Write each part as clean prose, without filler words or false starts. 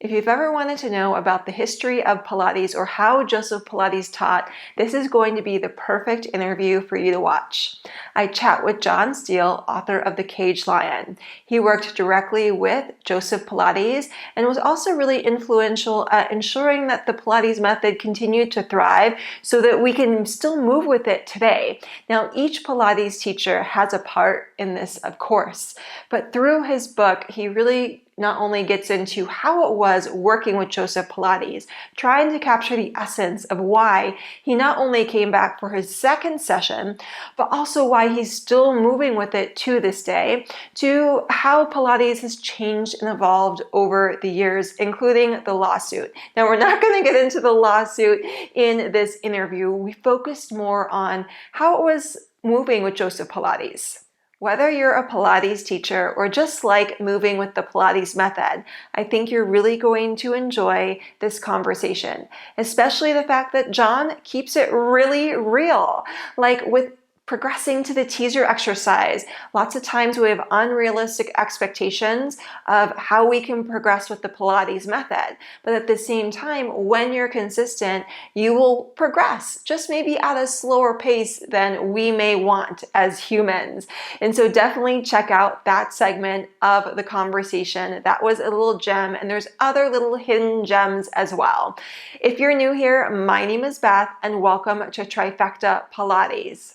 If you've ever wanted to know about the history of Pilates or how Joseph Pilates taught, this is going to be the perfect interview for you to watch. I chat with John Steele, author of The Caged Lion. He worked directly with Joseph Pilates and was also really influential at ensuring that the Pilates method continued to thrive so that we can still move with it today. Now, each Pilates teacher has a part in this, of course, but through his book, he really not only gets into how it was working with Joseph Pilates, trying to capture the essence of why he not only came back for his second session, but also why he's still moving with it to this day, to how Pilates has changed and evolved over the years, including the lawsuit. Now, we're not going to get into the lawsuit in this interview. We focused more on how it was moving with Joseph Pilates. Whether you're a Pilates teacher or just like moving with the Pilates method, I think you're really going to enjoy this conversation, especially the fact that John keeps it really real, like with progressing to the teaser exercise. Lots of times we have unrealistic expectations of how we can progress with the Pilates method. But at the same time, when you're consistent, you will progress, just maybe at a slower pace than we may want as humans. And so definitely check out that segment of the conversation. That was a little gem, and there's other little hidden gems as well. If you're new here, my name is Beth, and welcome to Trifecta Pilates.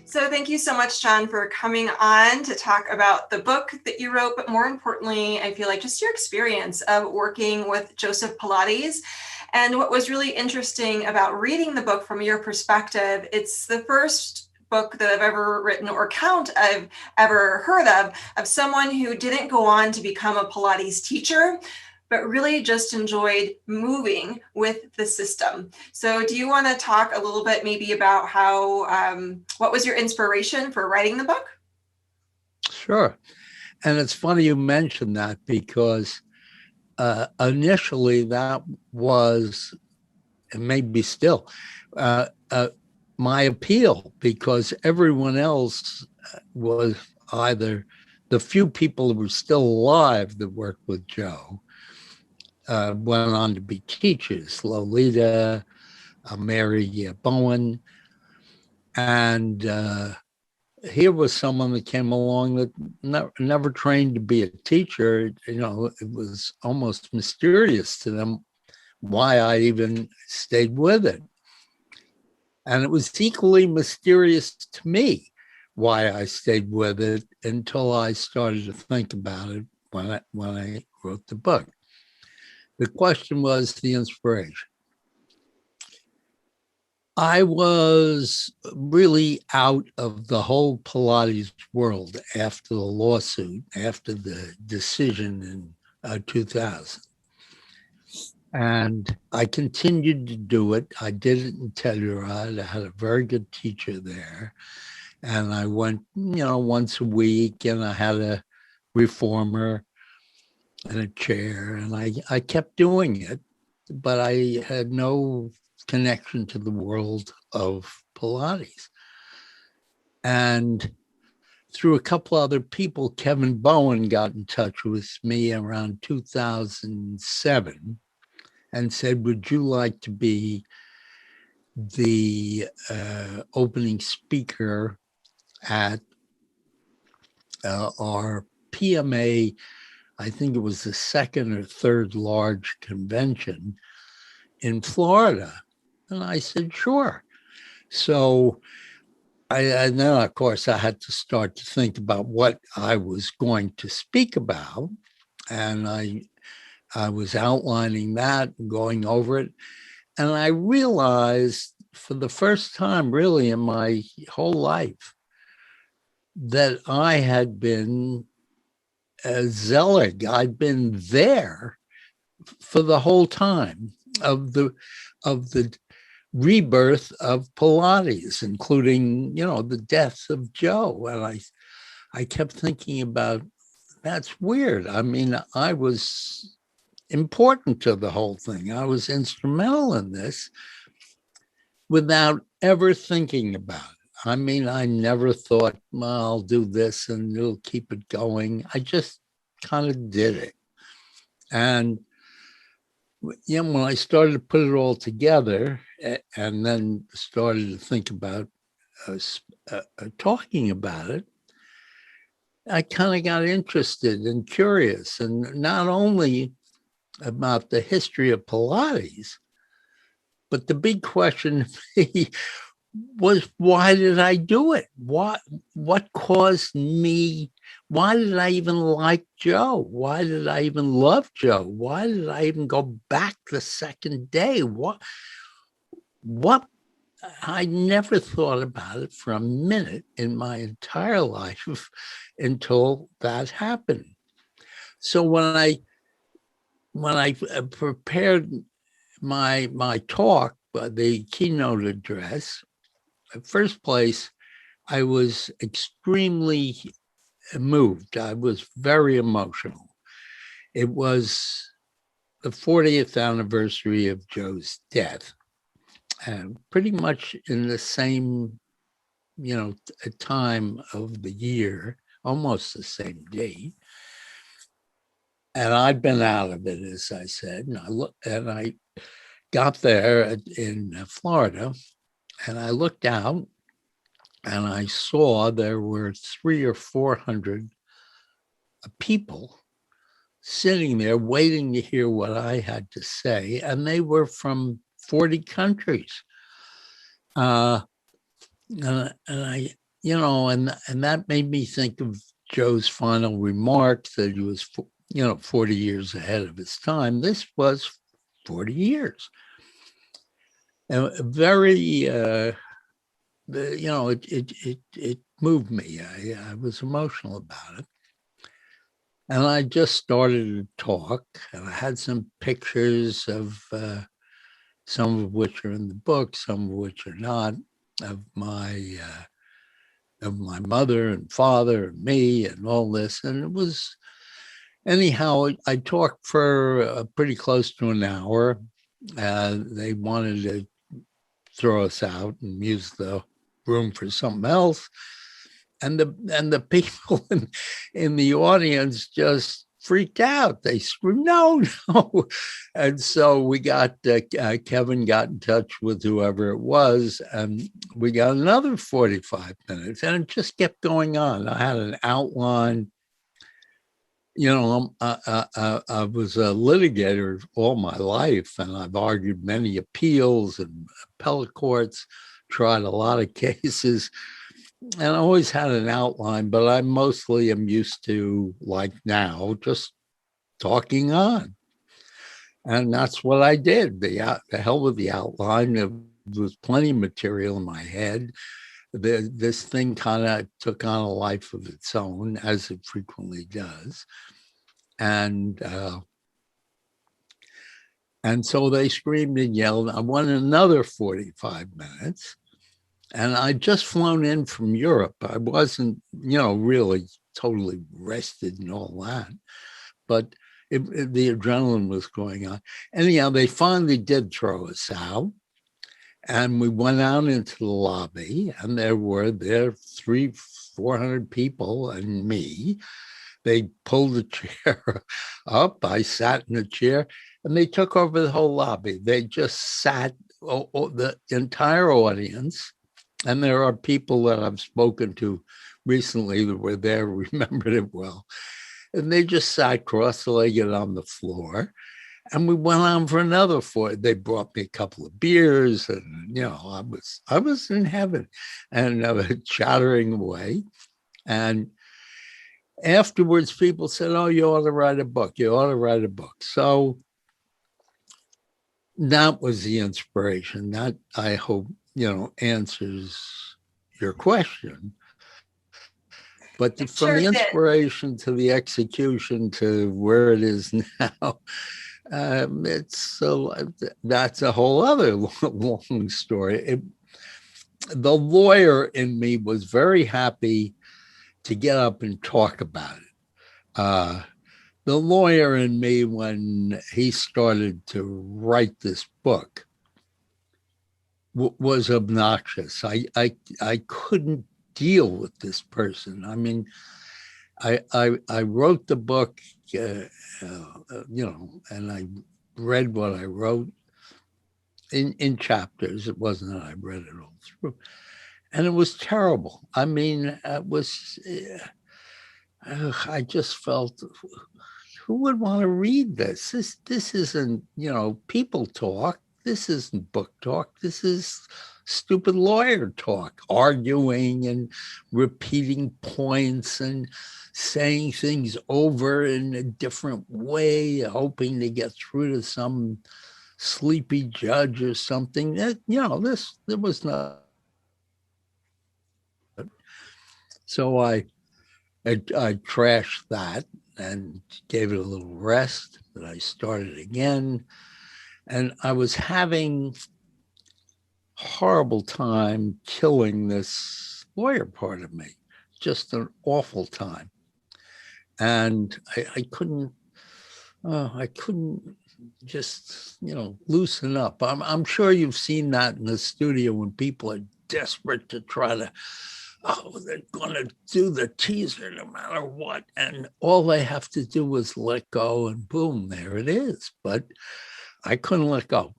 So thank you so much, John, for coming on to talk about the book that you wrote, but more importantly, I feel like just your experience of working with Joseph Pilates. And what was really interesting about reading the book from your perspective, it's the first book that I've ever written or account I've ever heard of someone who didn't go on to become a Pilates teacher, but really just enjoyed moving with the system. So do you want to talk a little bit maybe about how, what was your inspiration for writing the book? Sure. And it's funny you mentioned that because initially that was, and maybe still, my appeal, because everyone else was either the few people who were still alive that worked with Joe, went on to be teachers, Lolita, Mary Bowen. And here was someone that came along that never trained to be a teacher. You know, it was almost mysterious to them why I even stayed with it. And it was equally mysterious to me why I stayed with it until I started to think about it when I wrote the book. The question was the inspiration. I was really out of the whole Pilates world after the lawsuit, after the decision in 2000. And I continued to do it. I did it in Telluride. I had a very good teacher there. And I went, once a week, and I had a reformer and a chair, and I kept doing it, but I had no connection to the world of Pilates. And through a couple other people, Kevin Bowen got in touch with me around 2007 and said, would you like to be the opening speaker at our PMA, I think it was the second or third large convention in Florida? And I said, sure. So and then, of course, I had to start to think about what I was going to speak about. And I was outlining that and going over it. And I realized for the first time really in my whole life that I had been a zealot. I'd been there for the whole time of the rebirth of Pilates, including, the death of Joe. And I kept thinking about, that's weird. I mean, I was important to the whole thing. I was instrumental in this. without ever thinking about it. I mean, I never thought, well, I'll do this and it'll keep it going. I just kind of did it. And when I started to put it all together and then started to think about talking about it, I kind of got interested and curious, and not only about the history of Pilates, but the big question was, why did I do it? What caused me? Why did I even like Joe? Why did I even love Joe? Why did I even go back the second day? What I never thought about it for a minute in my entire life until that happened. So when I prepared my talk, the keynote address, first place, I was extremely moved. I was very emotional. It was the 40th anniversary of Joe's death, and pretty much in the same, time of the year, almost the same day. And I'd been out of it, as I said, and I got there in Florida, and I looked out, and I saw there were 300 or 400 people sitting there waiting to hear what I had to say, and they were from 40 countries. And I, and that made me think of Joe's final remarks that he was, 40 years ahead of his time. This was 40 years. And very, it moved me. I was emotional about it. And I just started to talk, and I had some pictures of some of which are in the book, some of which are not, of my mother and father and me and all this. And it was, anyhow, I talked for pretty close to an hour. They wanted to throw us out and use the room for something else. And the people in the audience just freaked out. They screamed, "No, no!" And so we got Kevin got in touch with whoever it was, and we got another 45 minutes, and it just kept going on. I had an outline. I was a litigator all my life, and I've argued many appeals and appellate courts, tried a lot of cases. And I always had an outline, but I mostly am used to, like now, just talking on. And that's what I did. The hell with the outline. There was plenty of material in my head. This thing kind of took on a life of its own, as it frequently does. And so they screamed and yelled. I won another 45 minutes. And I'd just flown in from Europe. I wasn't, really totally rested and all that. But the adrenaline was going on. Anyhow, they finally did throw us out. And we went out into the lobby, and there 400 people and me. They pulled the chair up. I sat in the chair, and they took over the whole lobby. They just sat, the entire audience. And there are people that I've spoken to recently that were there, remembered it well. And they just sat cross-legged on the floor. And we went on for another 4. They brought me a couple of beers, and I was in heaven, and I was chattering away. And afterwards, people said, "Oh, you ought to write a book. You ought to write a book." So that was the inspiration. That, I hope, answers your question. But from the inspiration to the execution to where it is now, that's a whole other long story. The lawyer in me was very happy to get up and talk about it. The lawyer in me, when he started to write this book, was obnoxious. I couldn't deal with this person. I mean, I wrote the book, and I read what I wrote in chapters. It wasn't that I read it all through, and it was terrible. I mean, it was. I just felt, who would want to read this? This isn't, people talk. This isn't book talk. This is stupid lawyer talk, arguing and repeating points and saying things over in a different way, hoping to get through to some sleepy judge or something. There was not. So I trashed that and gave it a little rest. But I started again, and I was having horrible time killing this lawyer part of me. Just an awful time, and I couldn't. I couldn't just loosen up. I'm sure you've seen that in the studio when people are desperate to try to. Oh, they're going to do the teaser no matter what. And all they have to do is let go, and boom, there it is. But I couldn't let go.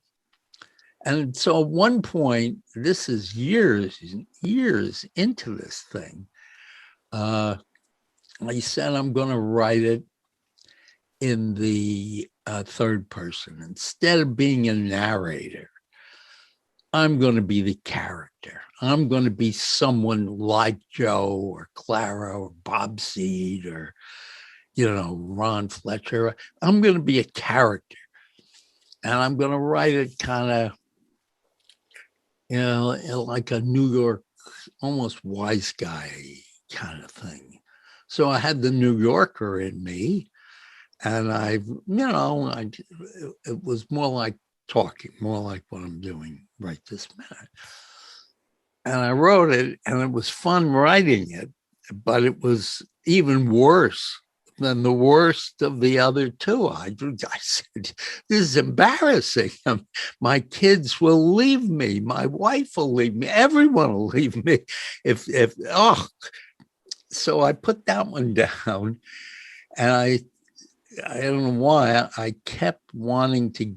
And so at one point, this is years and years into this thing, I said, I'm going to write it in the third person. Instead of being a narrator, I'm going to be the character. I'm going to be someone like Joe or Clara or Bob Seed or, Ron Fletcher. I'm going to be a character. And I'm going to write it kind of, like a New York, almost wise guy kind of thing. So I had the New Yorker in me. And it was more like talking, more like what I'm doing right this minute. And I wrote it, and it was fun writing it, but it was even worse than the worst of the other two. I said, this is embarrassing. My kids will leave me. My wife will leave me. Everyone will leave me. So I put that one down, and I don't know why I kept wanting to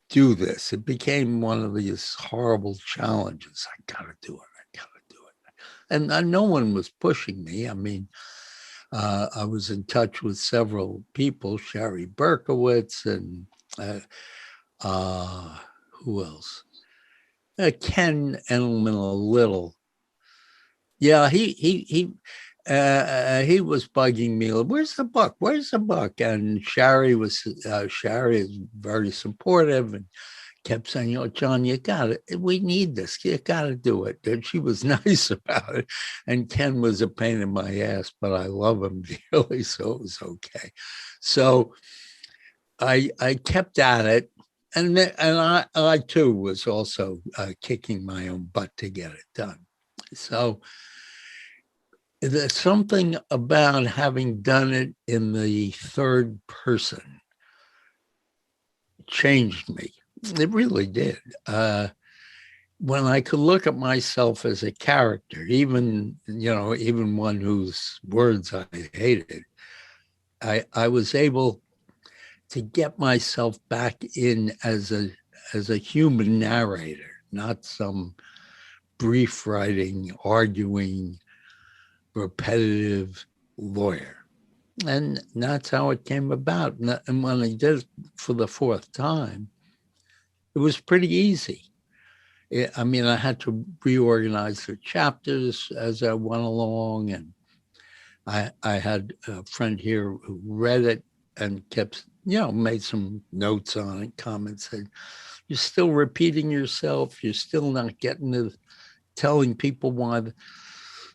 do this. It became one of these horrible challenges. I got to do it. And no one was pushing me. I mean, I was in touch with several people, Sherry Berkowitz and who else? Ken Engelman a little. Yeah, he was bugging me. Where's the book? Where's the book? And Sherry is very supportive and kept saying, "Oh, John, you got it. We need this. You got to do it." And she was nice about it. And Ken was a pain in my ass, but I love him dearly, so it was okay. So I kept at it, and I too was also kicking my own butt to get it done. So there's something about having done it in the third person changed me. It really did. When I could look at myself as a character, even one whose words I hated, I was able to get myself back in as a human narrator, not some brief writing, arguing, repetitive lawyer. And that's how it came about. And when I did it for the fourth time, it was pretty easy. I mean, I had to reorganize the chapters as I went along. And I had a friend here who read it and kept, made some notes on it, comments, said, "You're still repeating yourself. You're still not getting to telling people why."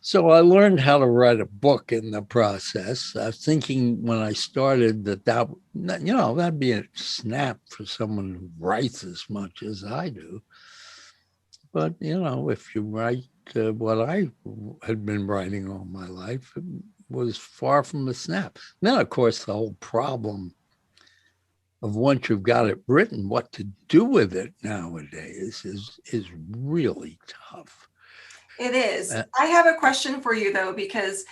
So I learned how to write a book in the process. Thinking when I started that'd be a snap for someone who writes as much as I do. But, if you write what I had been writing all my life, it was far from a snap. Then, of course, the whole problem of once you've got it written, what to do with it nowadays is really tough. It is. I have a question for you though, because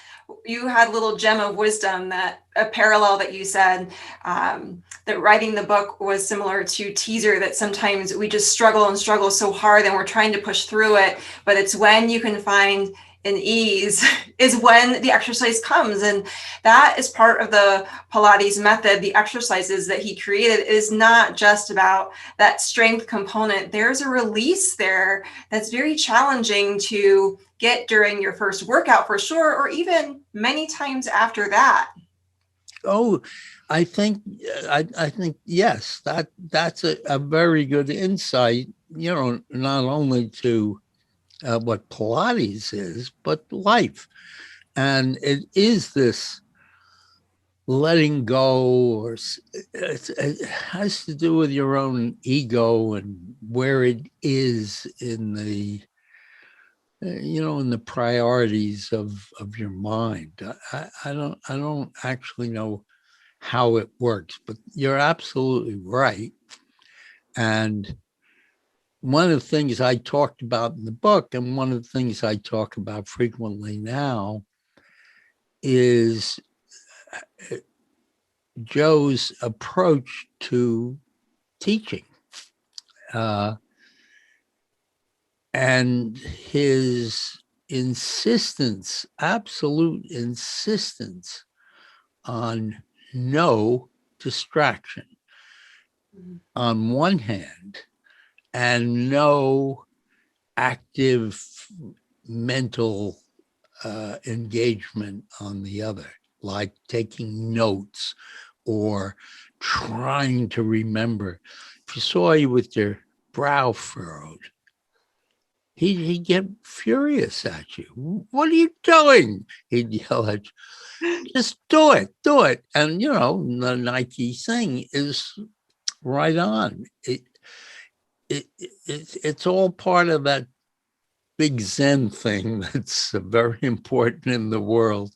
you had a little gem of wisdom, that a parallel that you said, that writing the book was similar to teaser, that sometimes we just struggle and struggle so hard and we're trying to push through it, but it's when you can find an ease is when the exercise comes. And that is part of the Pilates method. The exercises that he created is not just about that strength component. There's a release there that's very challenging to get during your first workout for sure, or even many times after that. Oh, I think yes, that's a very good insight. Not only to what Pilates is, but life, and it is this letting go, or it has to do with your own ego and where it is in the in the priorities of your mind. I don't actually know how it works, but you're absolutely right. And one of the things I talked about in the book, and one of the things I talk about frequently now, is Joe's approach to teaching, and his absolute insistence on no distraction on one hand, and no active mental engagement on the other, like taking notes or trying to remember. If you saw you with your brow furrowed, he'd get furious at you. What are you doing? He'd yell at you. Just do it. And, the Nike thing is right on. It's all part of that big Zen thing that's very important in the world,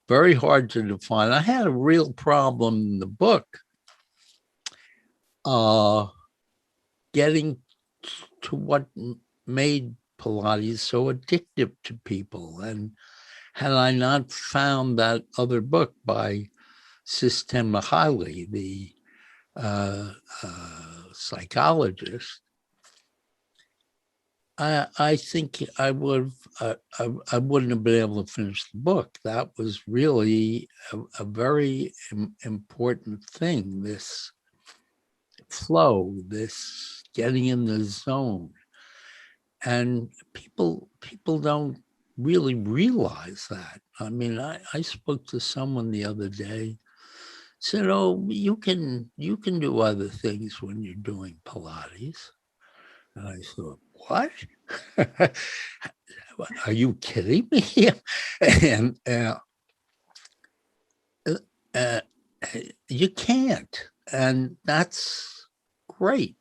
very hard to define. I had a real problem in the book getting to what made Pilates so addictive to people. And had I not found that other book by Csikszentmihalyi, the psychologist, I think I wouldn't have been able to finish the book. That was really a very important thing, this flow, this getting in the zone. And people don't really realize that. I mean, I spoke to someone the other day, said, "Oh, you can do other things when you're doing Pilates." And I thought, what? Are you kidding me? And you can't. And that's great.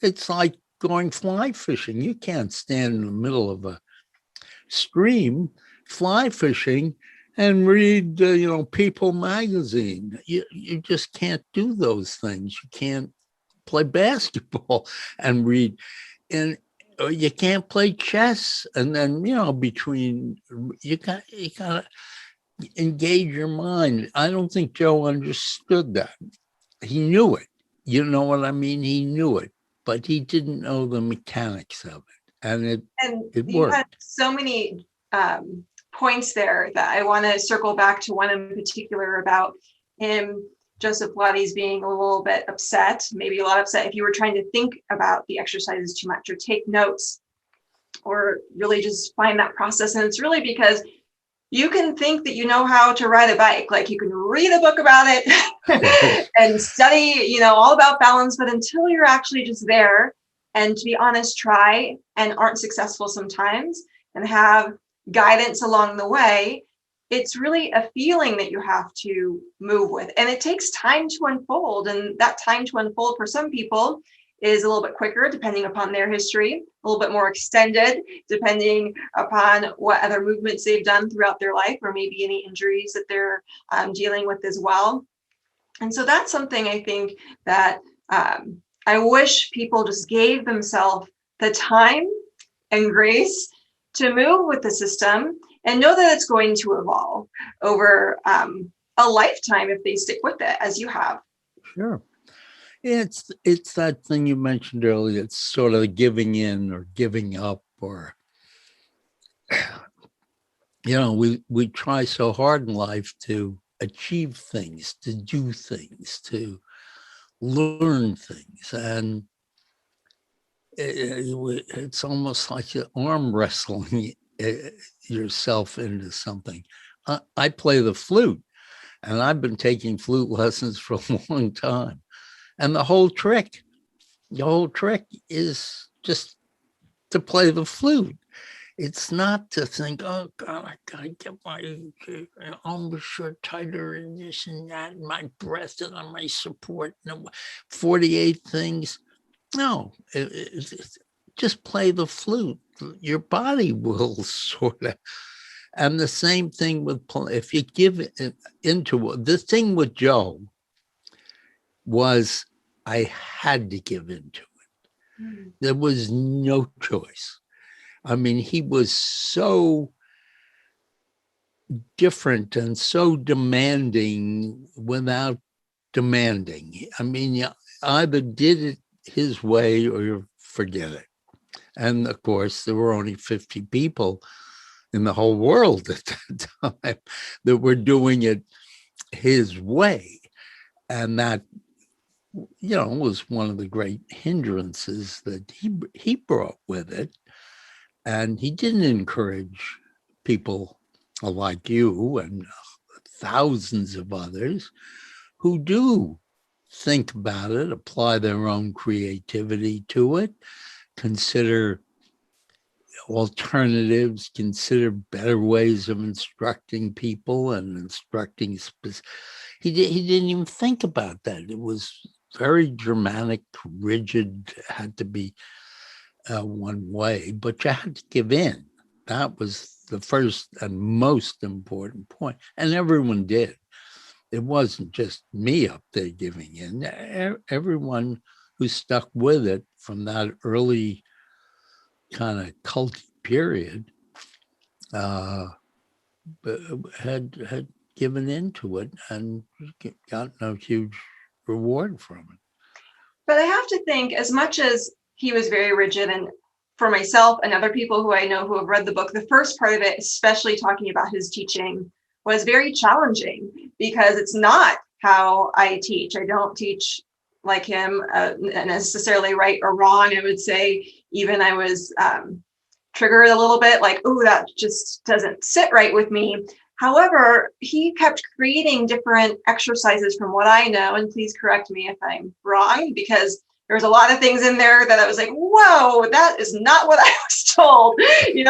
It's like going fly fishing. You can't stand in the middle of a stream fly fishing and read, People magazine. You just can't do those things. You can't play basketball and read. And you can't play chess, and then between you gotta engage your mind. I don't think Joe understood that. He knew it, you know what I mean? He knew it, but he didn't know the mechanics of it, and it you worked. had so many points there that I want to circle back to, one in particular about him, Joseph Pilates, being a little bit upset, maybe a lot upset if you were trying to think about the exercises too much or take notes or really just find that process. And it's really because you can think that you know how to ride a bike, like you can read a book about it and study, all about balance, but until you're actually just there, and to be honest, try and aren't successful sometimes and have guidance along the way, it's really a feeling that you have to move with. And it takes time to unfold. And that time to unfold for some people is a little bit quicker, depending upon their history, a little bit more extended, depending upon what other movements they've done throughout their life, or maybe any injuries that they're dealing with as well. And so that's something I think that I wish people just gave themselves the time and grace to move with the system and know that it's going to evolve over a lifetime if they stick with it, as you have. Sure. It's that thing you mentioned earlier. It's sort of giving in or giving up, or we try so hard in life to achieve things, to do things, to learn things, and it's almost like you're arm wrestling yourself into something. I play the flute, and I've been taking flute lessons for a long time, and the whole trick is just to play the flute. It's not to think, oh God, I gotta get my embouchure tighter and this and that, and my breath and my support, and 48 things. No, just play the flute. Your body will sort of. And the same thing with, if you give into the thing with Joe was, I had to give into it. There was no choice. I mean, he was so different and so demanding without demanding. I mean, you either did it his way or you forget it. And of course, there were only 50 people in the whole world at that time that were doing it his way. And that, was one of the great hindrances that he brought with it. And he didn't encourage people like you and thousands of others who do think about it, apply their own creativity to it, consider alternatives, consider better ways of instructing people and instructing. He didn't even think about that. It was very dramatic, rigid, had to be one way, but you had to give in. That was the first and most important point. And everyone did. It wasn't just me up there giving in. Everyone who stuck with it from that early kind of culty period had given into it and got no huge reward from it. But I have to think, as much as he was very rigid, and for myself and other people who I know who have read the book, the first part of it, especially talking about his teaching, was very challenging because it's not how I teach. I don't teach like him necessarily right or wrong. I would say even I was triggered a little bit, like, oh, that just doesn't sit right with me. However, he kept creating different exercises from what I know, and please correct me if I'm wrong, because there's a lot of things in there that I was like, whoa, that is not what I was told,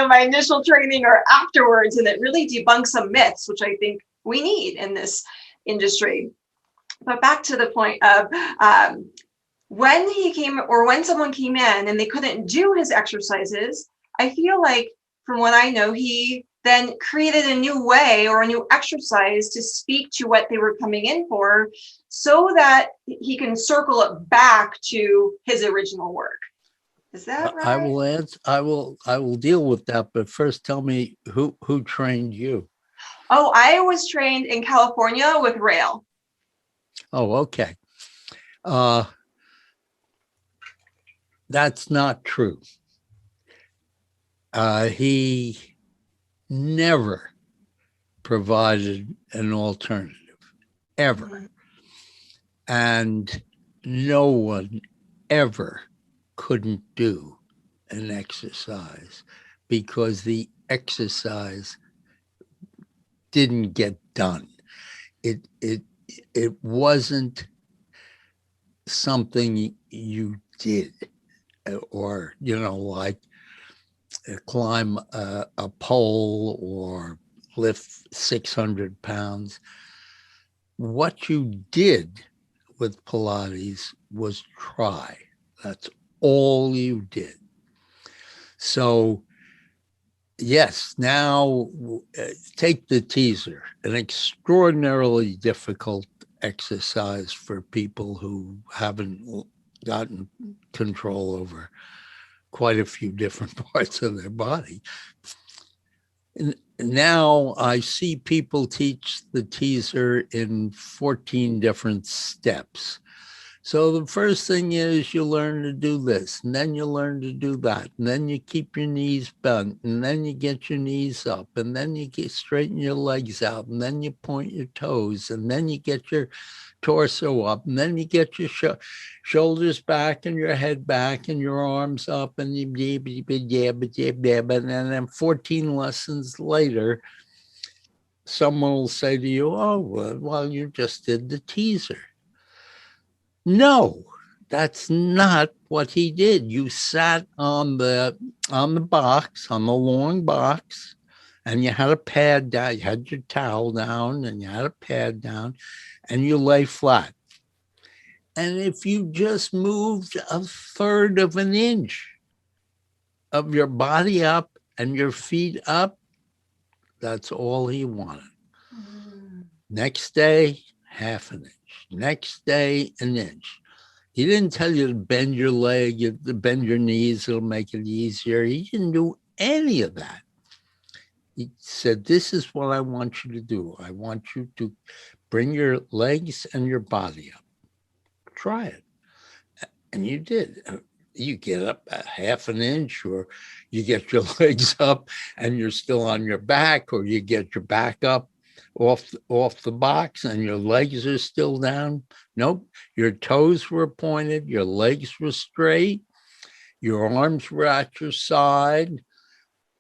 my initial training or afterwards. And it really debunks some myths, which I think we need in this industry. But back to the point of when someone came in and they couldn't do his exercises, I feel like, from what I know, he then created a new way or a new exercise to speak to what they were coming in for, so that he can circle it back to his original work. Is that right? I will answer. I will deal with that. But first, tell me who trained you. Oh, I was trained in California with Rail. Oh, okay. That's not true. He never provided an alternative, ever. Mm-hmm. And no one ever couldn't do an exercise because the exercise didn't get done. It wasn't something you did, or like climb a pole or lift 600 pounds. What you did with Pilates was try. That's all you did. So, yes, now take the teaser, an extraordinarily difficult exercise for people who haven't gotten control over quite a few different parts of their body. And now I see people teach the teaser in 14 different steps. So the first thing is you learn to do this, and then you learn to do that, and then you keep your knees bent, and then you get your knees up, and then you straighten your legs out, and then you point your toes, and then you get your torso up, and then you get your shoulders back and your head back and your arms up, and then 14 lessons later, someone will say to you, oh, well, you just did the teaser. No, that's not what he did. You sat on the box, on the long box, and you had a pad down. You had your towel down, and you had a pad down, and you lay flat. And if you just moved a third of an inch of your body up and your feet up, that's all he wanted. Next day, half an inch. Next day, an inch. He didn't tell you to bend your leg, to bend your knees, it'll make it easier. He didn't do any of that. He said, this is what I want you to do. I want you to bring your legs and your body up. Try it. And you did. You get up a half an inch, or you get your legs up and you're still on your back, or you get your back up off the box and your legs are still down. Nope. Your toes were pointed, your legs were straight, your arms were at your side.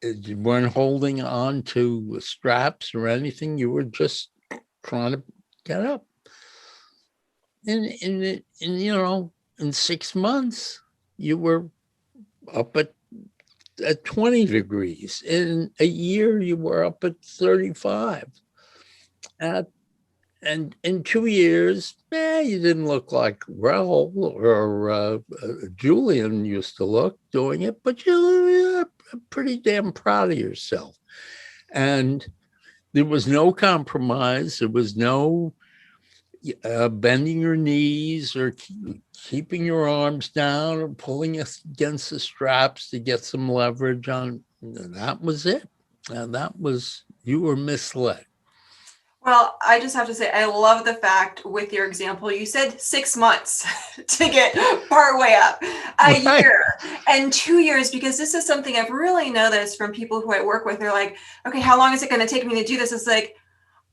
You weren't holding on to straps or anything. You were just trying to get up. And you know, in 6 months, you were up at 20 degrees. In a year, you were up at 35. And in 2 years, you didn't look like Raul or Julian used to look doing it, but you're pretty damn proud of yourself. And there was no compromise. There was no bending your knees or keeping your arms down or pulling against the straps to get some leverage on. That was it. And you were misled. Well, I just have to say, I love the fact with your example, you said 6 months to get part way up, a year and 2 years, because this is something I've really noticed from people who I work with. They're like, okay, how long is it going to take me to do this? It's like,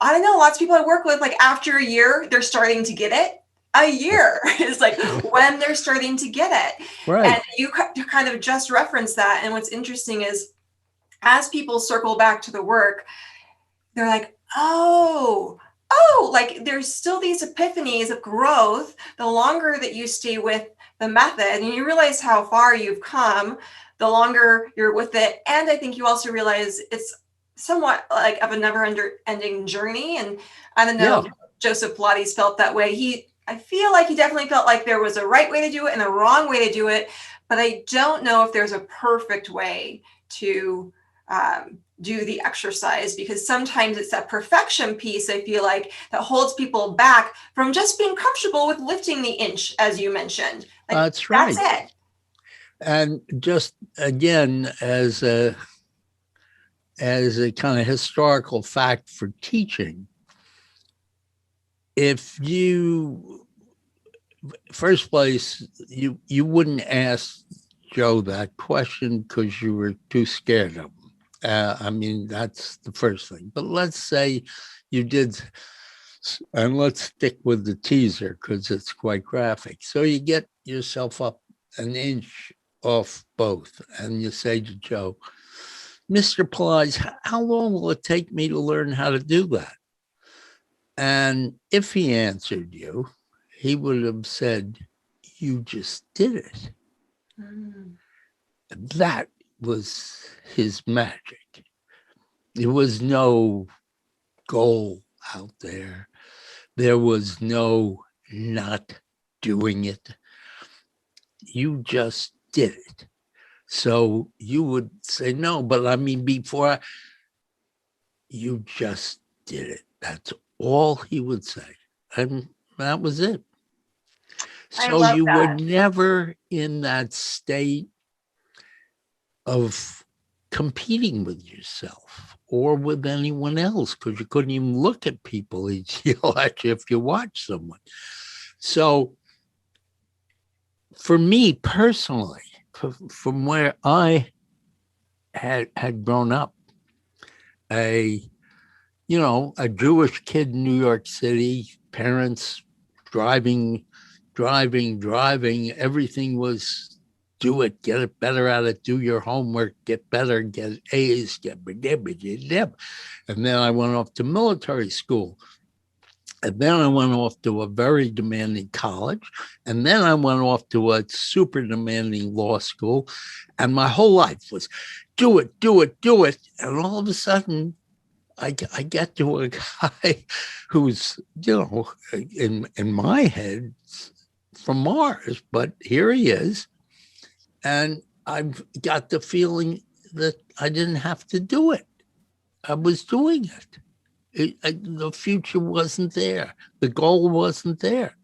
I don't know. Lots of people I work with, like after a year, they're starting to get it. A year is like when they're starting to get it. Right. And you kind of just referenced that. And what's interesting is as people circle back to the work, they're like, oh, like there's still these epiphanies of growth. The longer that you stay with the method and you realize how far you've come, the longer you're with it. And I think you also realize it's somewhat like of a never-ending journey. And I don't know if Joseph Pilates felt that way. I feel like he definitely felt like there was a right way to do it and a wrong way to do it. But I don't know if there's a perfect way to do the exercise, because sometimes it's that perfection piece, I feel like, that holds people back from just being comfortable with lifting the inch, as you mentioned. Like, that's right. That's it. And just again, as a kind of historical fact for teaching, if you, first place, you wouldn't ask Joe that question because you were too scared of him. I mean, that's the first thing. But let's say you did, and let's stick with the teaser because it's quite graphic. So you get yourself up an inch off both, and you say to Joe, Mr. Pilates, how long will it take me to learn how to do that? And if he answered you, he would have said, you just did it. Mm. That was his magic. There was no goal out there. There was no not doing it. You just did it. So you would say, no, but I mean, you just did it. That's all he would say. And That was it. I So love you were that. never in that state of competing with yourself or with anyone else, because you couldn't even look at people who'd yell at you if you watch someone. So for me personally, from where I had grown up, a a Jewish kid in New York City, parents driving, driving. Everything was do it, get it better at it, do your homework, get better, get A's, and then I went off to military school. And then I went off to a very demanding college. And then I went off to a super demanding law school. And my whole life was do it, do it, do it. And all of a sudden, I get to a guy who's, in my head from Mars, but here he is. And I've got the feeling that I didn't have to do it. I was doing it. The future wasn't there. The goal wasn't there.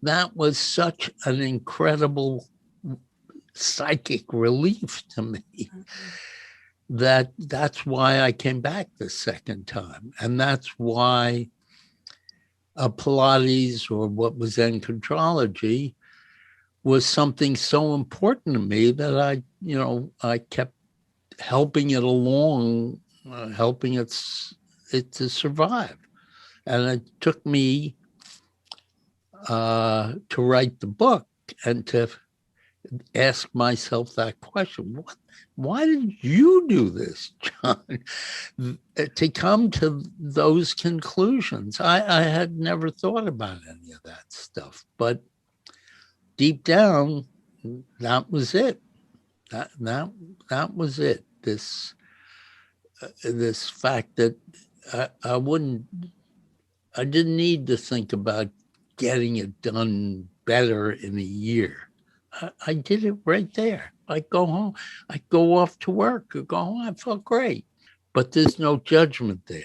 That was such an incredible psychic relief to me that's why I came back the second time. And that's why Pilates, or what was then Contrology, was something so important to me that I kept helping it along, helping it to survive. And it took me to write the book and to ask myself that question. Why did you do this, John? To come to those conclusions. I had never thought about any of that stuff, but deep down, that was it. That was it. This fact that I didn't need to think about getting it done better in a year. I did it right there. I go home, I go off to work, I go home, I felt great. But there's no judgment there.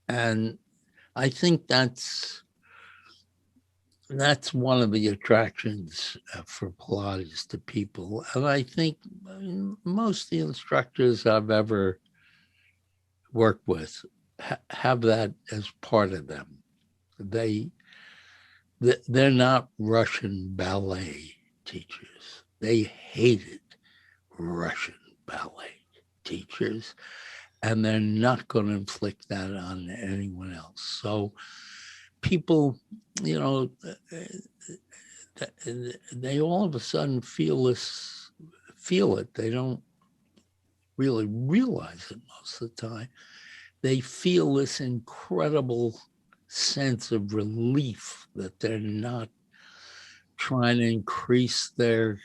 And I think that's one of the attractions for Pilates to people. And I think most of the instructors I've ever worked with have that as part of them. They're not Russian ballet teachers. They hated Russian ballet teachers, and they're not going to inflict that on anyone else. So people, they all of a sudden feel it. They don't really realize it most of the time. They feel this incredible sense of relief that they're not trying to increase their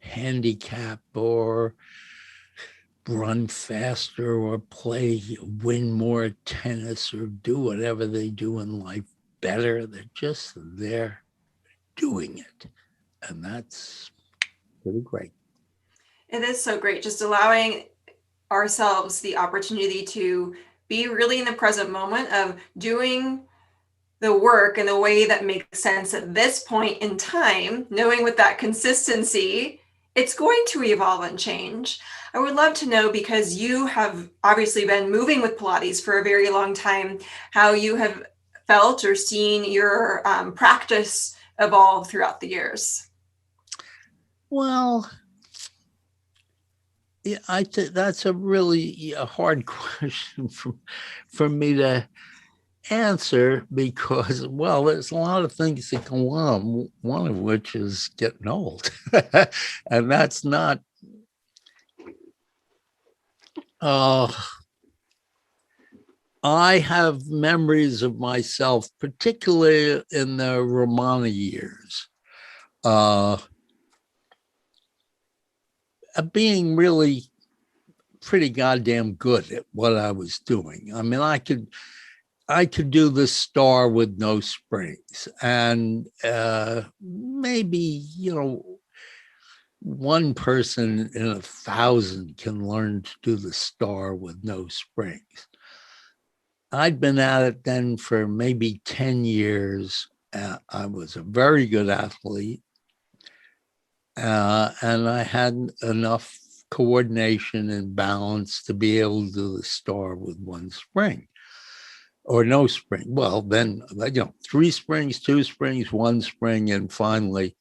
handicap or run faster or win more tennis or do whatever they do in life better. They're just there doing it. And that's pretty great. It is so great, just allowing ourselves the opportunity to be really in the present moment of doing the work in the way that makes sense at this point in time, knowing with that consistency, it's going to evolve and change. I would love to know, because you have obviously been moving with Pilates for a very long time, how you have felt or seen your practice evolve throughout the years. Well, yeah, I think that's a really hard question for me to answer, because, well, there's a lot of things that go on, one of which is getting old. And that's not, I have memories of myself, particularly in the Romana years, being really pretty goddamn good at what I was doing. I mean, I could do the star with no springs, and maybe one person in 1,000 can learn to do the star with no springs. I'd been at it then for maybe 10 years. I was a very good athlete, and I had enough coordination and balance to be able to start with one spring or no spring. Well, then, 3 springs, 2 springs, 1 spring. And finally,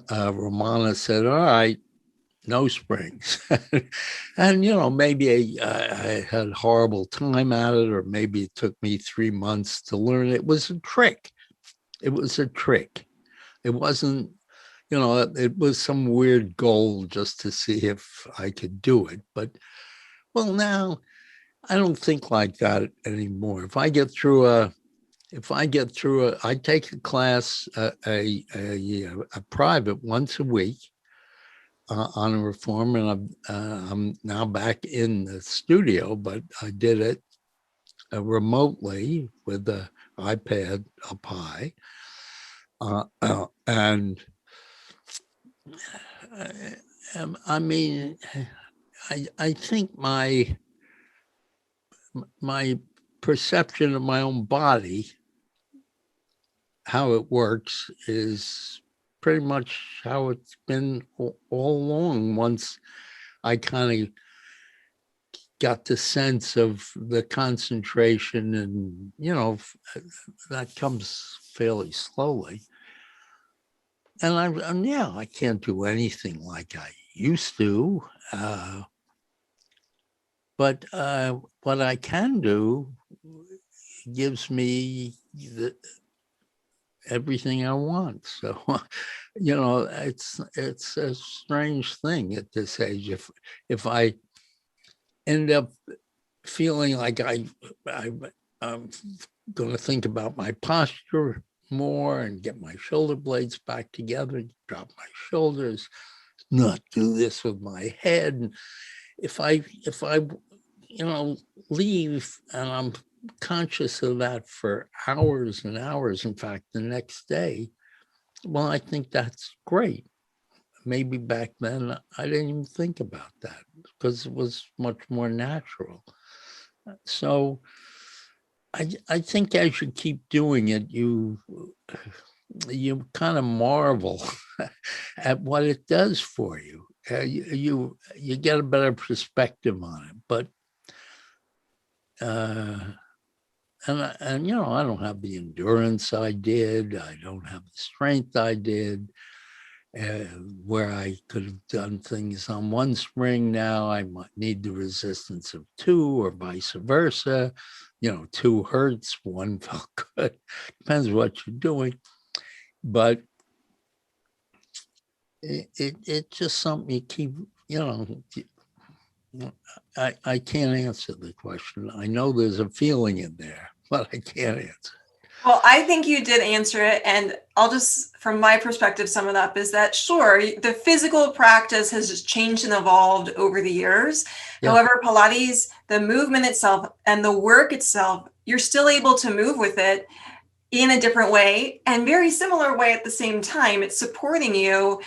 Romana said, all right, no springs. And, maybe I had a horrible time at it, or maybe it took me 3 months to learn. It was a trick. It was a trick. It wasn't, it was some weird goal just to see if I could do it. But, well, now I don't think like that anymore. I take a class, a private once a week on a reform, and I'm now back in the studio, but I did it remotely with the iPad up high, and I mean, I think my perception of my own body, how it works, is pretty much how it's been all along. Once I kind of got the sense of the concentration, and that comes fairly slowly. And I can't do anything like I used to, but what I can do gives me everything I want. So, it's a strange thing at this age. If I end up feeling like I'm going to think about my posture more and get my shoulder blades back together, drop my shoulders, not do this with my head. And if I leave and I'm conscious of that for hours and hours, in fact, the next day, well, I think that's great. Maybe back then I didn't even think about that because it was much more natural. So I think as you keep doing it, you kind of marvel at what it does for you. You get a better perspective on it. But and I don't have the endurance I did. I don't have the strength I did. Where I could have done things on one spring, now I might need the resistance of 2, or vice versa. 2 hurts, 1 felt good. Depends what you're doing. But it's just something you keep, I can't answer the question. I know there's a feeling in there, but I can't answer. Well, I think you did answer it. And I'll just, from my perspective, sum it up is that, sure, the physical practice has just changed and evolved over the years. Yeah. However, Pilates, the movement itself and the work itself, you're still able to move with it in a different way and very similar way at the same time. It's supporting you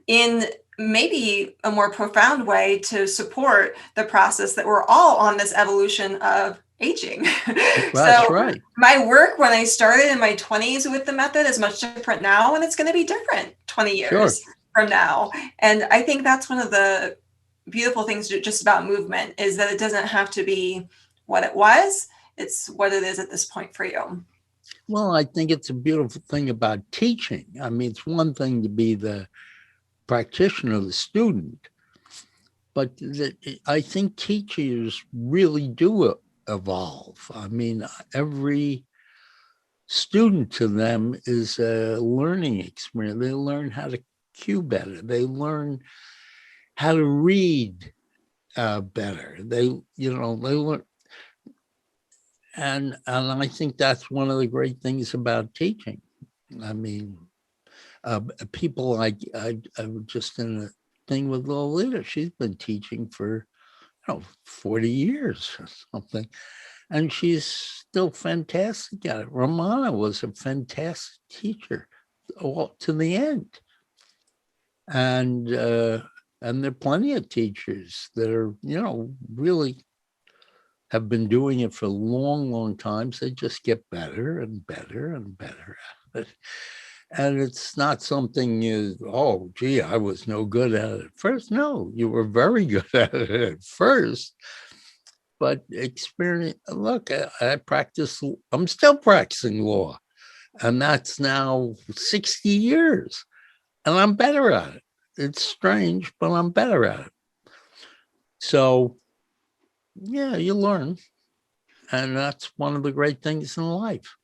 in maybe a more profound way to support the process that we're all on, this evolution of aging. That's so right. My work when I started in my 20s with the method is much different now, and it's going to be different 20 years from now. And I think that's one of the beautiful things just about movement, is that it doesn't have to be what it was. It's what it is at this point for you. Well, I think it's a beautiful thing about teaching. I mean, it's one thing to be the practitioner, the student, but I think teachers really do evolve. I mean, every student to them is a learning experience. They learn how to cue better. They learn how to read better. They learn. And I think that's one of the great things about teaching. I mean, people like I was just in a thing with Lolita. She's been teaching for 40 years or something, and she's still fantastic at it. Romana was a fantastic teacher all to the end, and there are plenty of teachers that are really have been doing it for a long, long time. So they just get better and better and better at it. And it's not something you, oh, gee, I was no good at it at first. No, you were very good at it at first. But experience, look, I practice, I'm still practicing law. And that's now 60 years. And I'm better at it. It's strange, but I'm better at it. So, yeah, you learn. And that's one of the great things in life.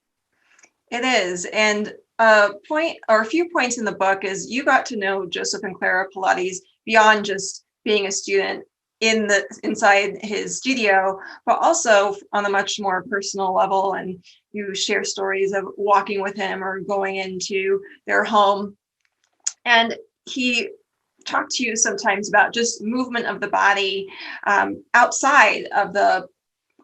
It is. And a point or a few points in the book is you got to know Joseph and Clara Pilates beyond just being a student inside his studio, but also on a much more personal level. And you share stories of walking with him or going into their home. And he talked to you sometimes about just movement of the body outside of the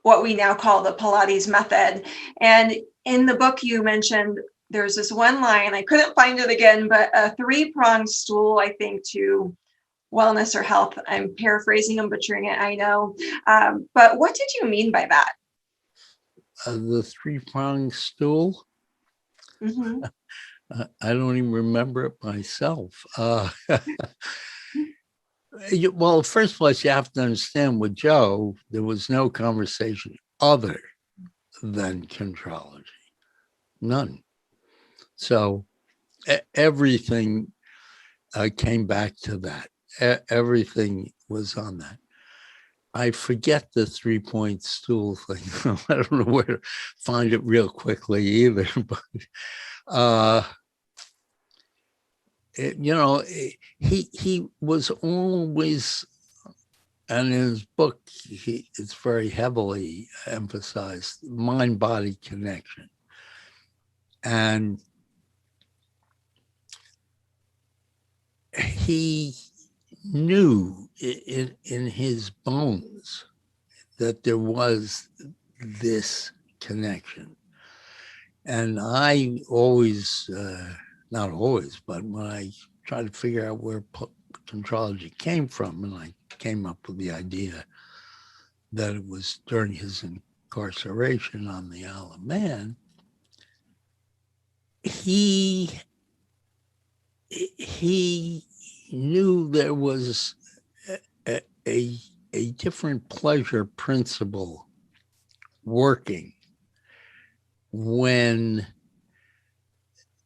what we now call the Pilates method. And in the book, you mentioned there's this one line, I couldn't find it again, but a 3-pronged stool, I think, to wellness or health. I'm paraphrasing and butchering it, I know. But what did you mean by that? The 3-pronged stool? Mm-hmm. I don't even remember it myself. Well, first place, you have to understand with Joe, there was no conversation other than contrology. None. So everything came back to that. Everything was on that. I forget the 3-point stool thing. I don't know where to find it real quickly either. But he was always, and in his book, it's very heavily emphasized mind-body connection. And he knew in his bones that there was this connection. And I always, not always, but when I tried to figure out where contrology came from, and I came up with the idea that it was during his incarceration on the Isle of Man, he knew there was a different pleasure principle working when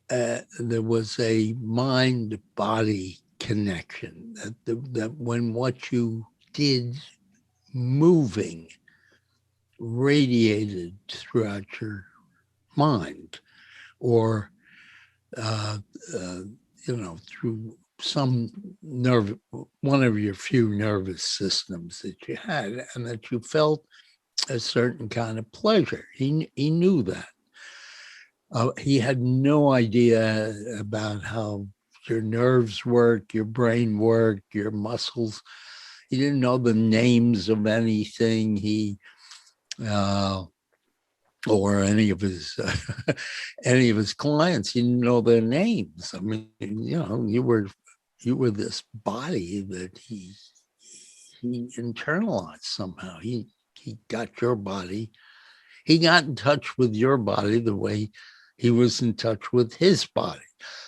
there was a mind-body connection, that when what you did moving radiated throughout your mind, or through some one of your few nervous systems that you had, and that you felt a certain kind of pleasure. He knew that. He had no idea about how your nerves work, your brain worked, your muscles. He didn't know the names of anything. Or any of his clients. He didn't know their names. I mean, you were this body that he internalized somehow. He got your body. He got in touch with your body the way he was in touch with his body.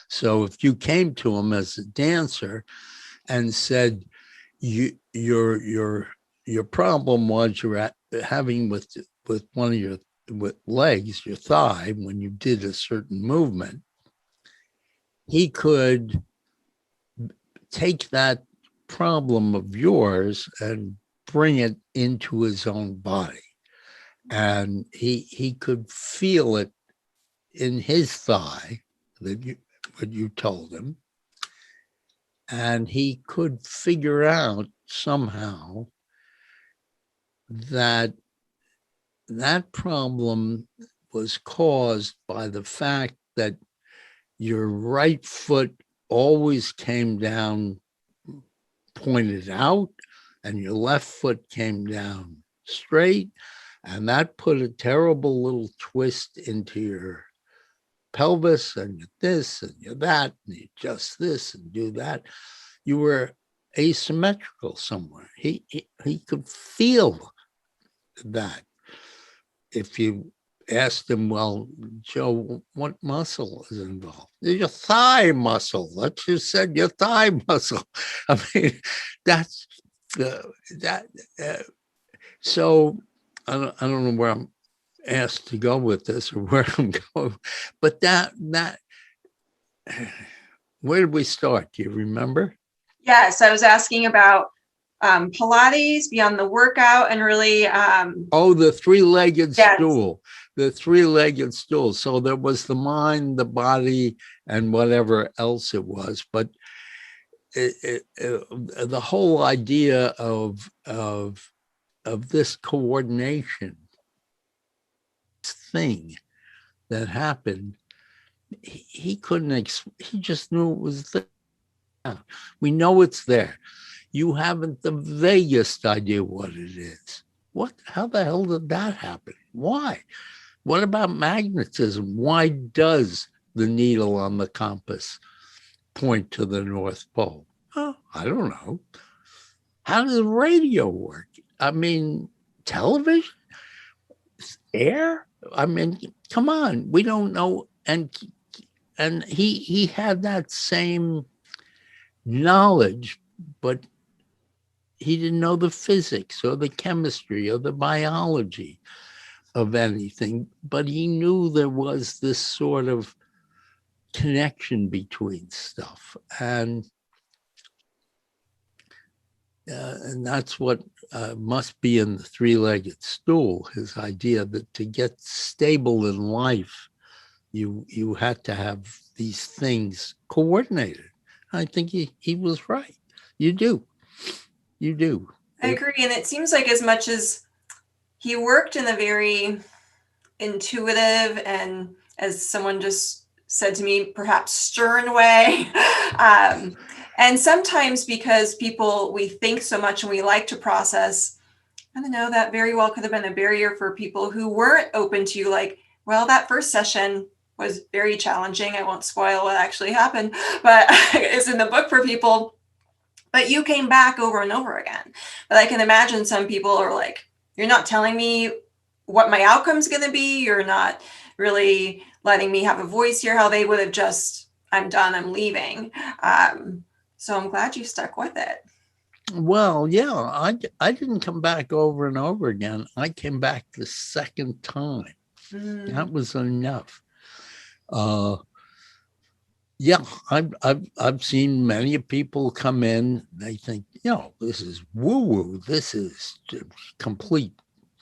So if you came to him as a dancer and said, your problem was you're having with one of your legs, your thigh, when you did a certain movement, he could take that problem of yours and bring it into his own body. And he could feel it in his thigh, what you told him. And he could figure out somehow that problem was caused by the fact that your right foot always came down, pointed out, and your left foot came down straight. And that put a terrible little twist into your pelvis, and this and you that, and you adjust this and do that. You were asymmetrical somewhere. He could feel that. If you asked him, well, Joe, what muscle is involved? Your thigh muscle. Let's just say your thigh muscle. I mean, that's that. So I don't know where I'm asked to go with this or where I'm going, but that where did we start? Do you remember? Yes, I was asking about Pilates beyond the workout and really. The three-legged Yes. stool. The three-legged stool. So there was the mind, the body, and whatever else it was. But the whole idea of this coordination thing that happened, he couldn't. He just knew it was there. We know it's there. You haven't the vaguest idea what it is. What? How the hell did that happen? Why? What about magnetism? Why does the needle on the compass point to the North Pole? Oh, I don't know. How does radio work? I mean, television, air. I mean, come on, we don't know. And he had that same knowledge, but he didn't know the physics or the chemistry or the biology of anything, but he knew there was this sort of connection between stuff. And that's what must be in the three-legged stool, his idea that to get stable in life, you had to have these things coordinated. I think he was right. You do. I agree. And it seems like as much as he worked in a very intuitive and, as someone just said to me, perhaps stern way. And sometimes because we think so much and we like to process, I don't know, that very well could have been a barrier for people who weren't open to, like, well, that first session was very challenging. I won't spoil what actually happened, but it's in the book for people. But you came back over and over again. But I can imagine some people are like, you're not telling me what my outcome's going to be. You're not really letting me have a voice here, how they would have just, I'm done, I'm leaving. So I'm glad you stuck with it. Well, yeah, I didn't come back over and over again. I came back the second time. That was enough. Yeah, I've seen many people come in. They think, this is woo woo. This is complete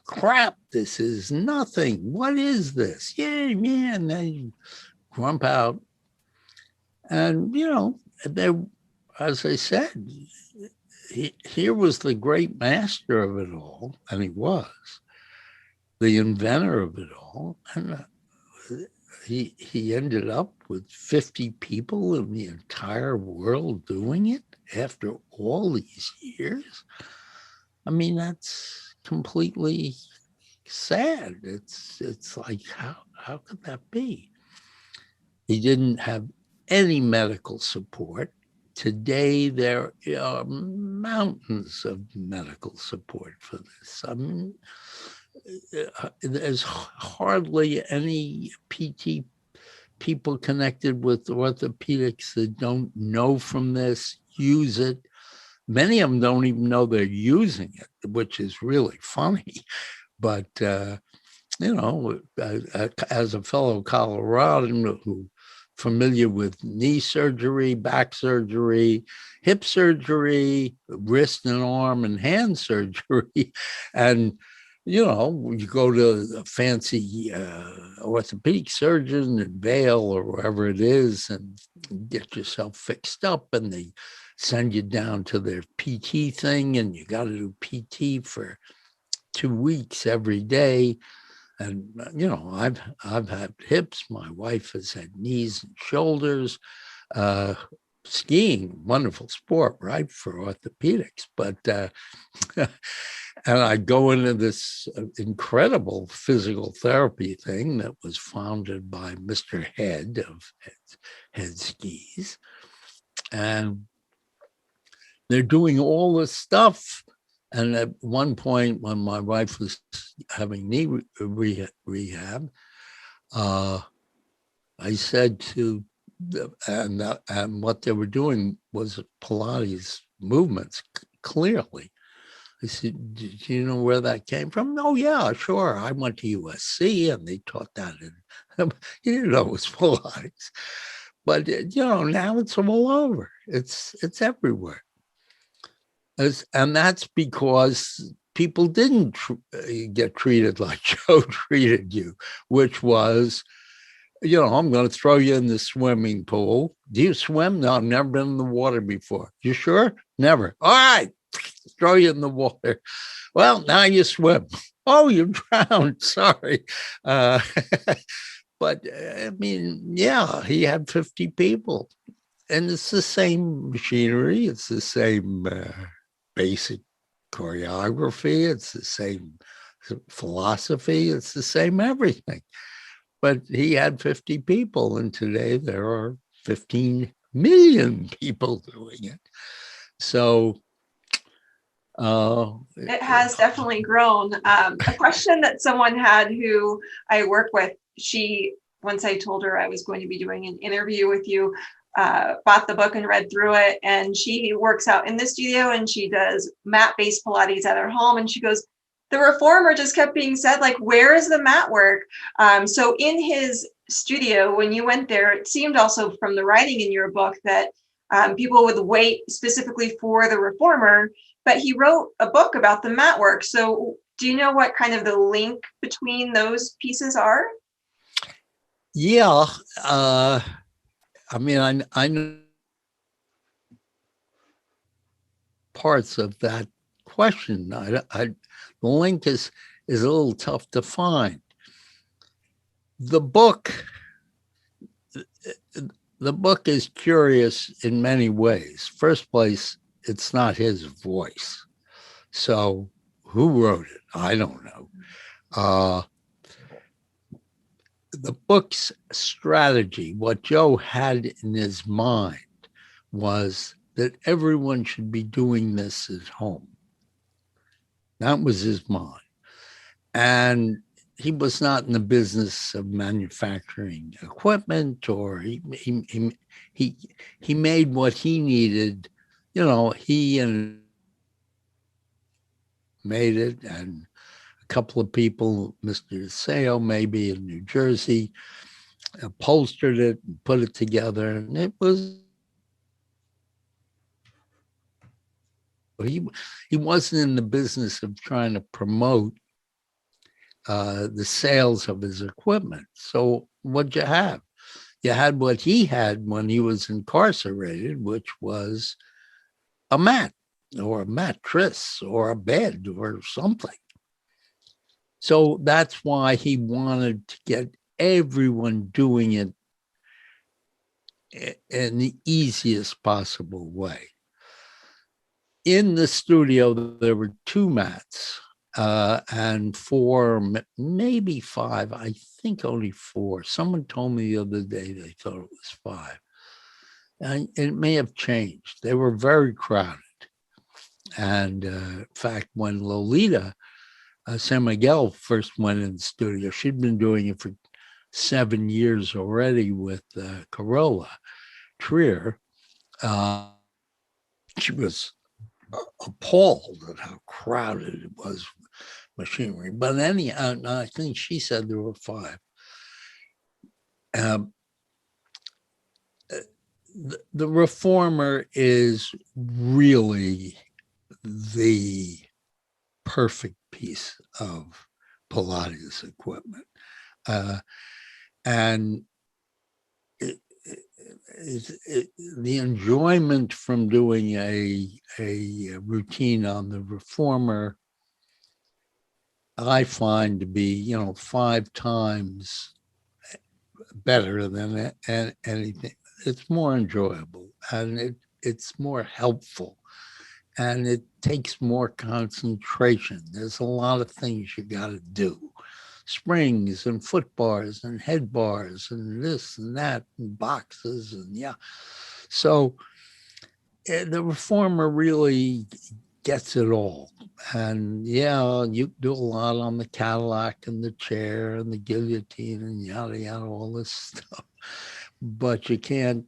crap. This is nothing. What is this? Yeah, man. They grump out, and they, as I said, here was the great master of it all, and he was the inventor of it all, and he ended up with 50 people in the entire world doing it after all these years. I mean, that's completely sad. It's like, how could that be? He didn't have any medical support. Today, there are mountains of medical support for this. I mean, there's hardly any PT people connected with orthopedics that don't know from this, use it. Many of them don't even know they're using it, which is really funny. But, as a fellow Coloradan who familiar with knee surgery, back surgery, hip surgery, wrist and arm and hand surgery, and you go to a fancy orthopedic surgeon in Vail or wherever it is and get yourself fixed up, and they send you down to their PT thing, and you got to do PT for 2 weeks every day. And, I've had hips. My wife has had knees and shoulders. Skiing, wonderful sport, right, for orthopedics. But and I go into this incredible physical therapy thing that was founded by Mr. Head of Head Skis. And they're doing all this stuff. And at one point, when my wife was having knee rehab, I said to and what they were doing was Pilates movements clearly. I said, "Do you know where that came from?" "Oh, yeah, sure. I went to USC and they taught that." You didn't know it was Pilates. But, now it's all over. It's everywhere. And that's because people didn't get treated like Joe treated you, which was, I'm going to throw you in the swimming pool. Do you swim? No, I've never been in the water before. You sure? Never. All right, throw you in the water. Well, now you swim. Oh, you drowned. Sorry. Uh, but I mean, yeah, he had 50 people. And it's the same machinery. It's the same basic choreography. It's the same philosophy. It's the same everything. But he had 50 people, and today there are 15 million people doing it. So it has definitely grown. A question that someone had who I work with, once I told her I was going to be doing an interview with you, bought the book and read through it. And she works out in the studio and she does mat-based Pilates at her home. And she goes, the reformer just kept being said, like, where is the mat work? So in his studio, when you went there, it seemed also from the writing in your book that people would wait specifically for the reformer, but he wrote a book about the mat work. So do you know what kind of the link between those pieces are? Yeah. I mean, I know parts of that question. The link is a little tough to find. The book is curious in many ways. First place, it's not his voice. So who wrote it? I don't know. The book's strategy, what Joe had in his mind, was that everyone should be doing this at home. That was his mind. And he was not in the business of manufacturing equipment, or he made what he needed. He and made it, and a couple of people, Mr. SO, maybe in New Jersey, upholstered it and put it together, and it was. He wasn't in the business of trying to promote the sales of his equipment. So what'd you have? You had what he had when he was incarcerated, which was a mat or a mattress or a bed or something. So that's why he wanted to get everyone doing it in the easiest possible way. In the studio, there were 2 mats and 4, maybe 5. I think only 4. Someone told me the other day they thought it was 5. And it may have changed. They were very crowded. And in fact, when Lolita San Miguel first went in the studio, she'd been doing it for 7 years already with Corolla Trier. She was appalled at how crowded it was machinery. But anyhow, I think she said there were 5. The reformer is really the perfect piece of Pilates equipment. And the enjoyment from doing a routine on the reformer, I find to be, 5 times better than anything. It's more enjoyable, and it's more helpful, and it takes more concentration. There's a lot of things you got to do. Springs and foot bars and head bars and this and that and boxes and yeah. So the reformer really gets it all. And yeah, you do a lot on the Cadillac and the chair and the guillotine and yada, yada, all this stuff. But you can't.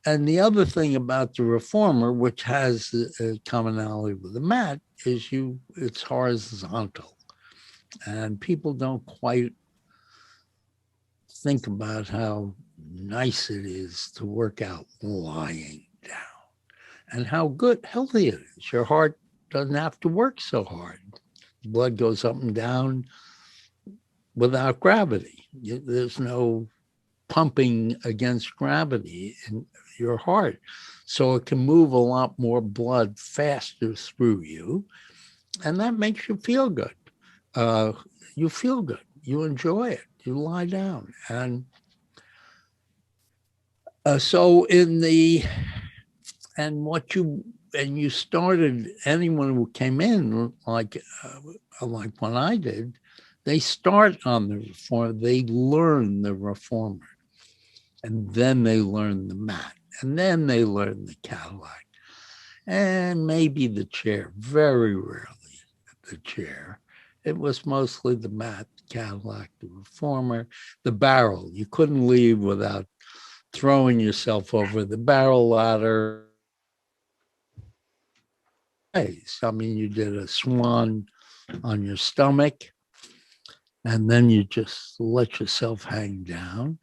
And the other thing about the reformer, which has a commonality with the mat, is it's horizontal. And people don't quite think about how nice it is to work out lying down and how healthy it is. Your heart doesn't have to work so hard. Blood goes up and down without gravity. There's no pumping against gravity in your heart. So it can move a lot more blood faster through you. And that makes you feel good. You feel good. You enjoy it. You lie down. And so you started, anyone who came in, like when I did, they start on the reformer, they learn the reformer, and then they learn the mat, and then they learn the Cadillac, and maybe the chair, very rarely the chair. It was mostly the mat, the Cadillac, the reformer, the barrel. You couldn't leave without throwing yourself over the barrel ladder. I mean, you did a swan on your stomach, and then you just let yourself hang down,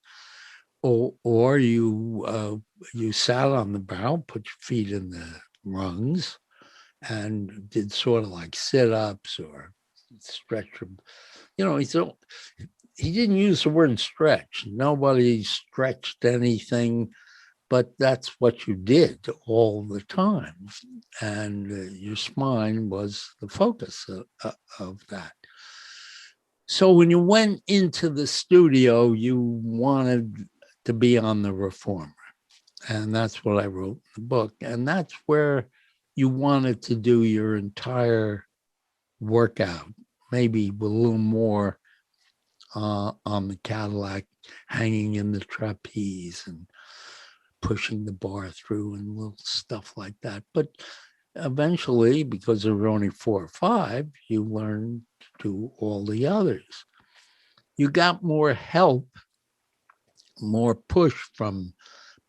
or you sat on the barrel, put your feet in the rungs, and did sort of like sit-ups or stretch your, he didn't use the word stretch. Nobody stretched anything, but that's what you did all the time. And your spine was the focus of that. So when you went into the studio, you wanted to be on the reformer. And that's what I wrote in the book. And that's where you wanted to do your entire workout, maybe with a little more on the Cadillac, hanging in the trapeze and pushing the bar through and little stuff like that. But eventually, because there were only 4 or 5, you learned to do all the others. You got more help, more push from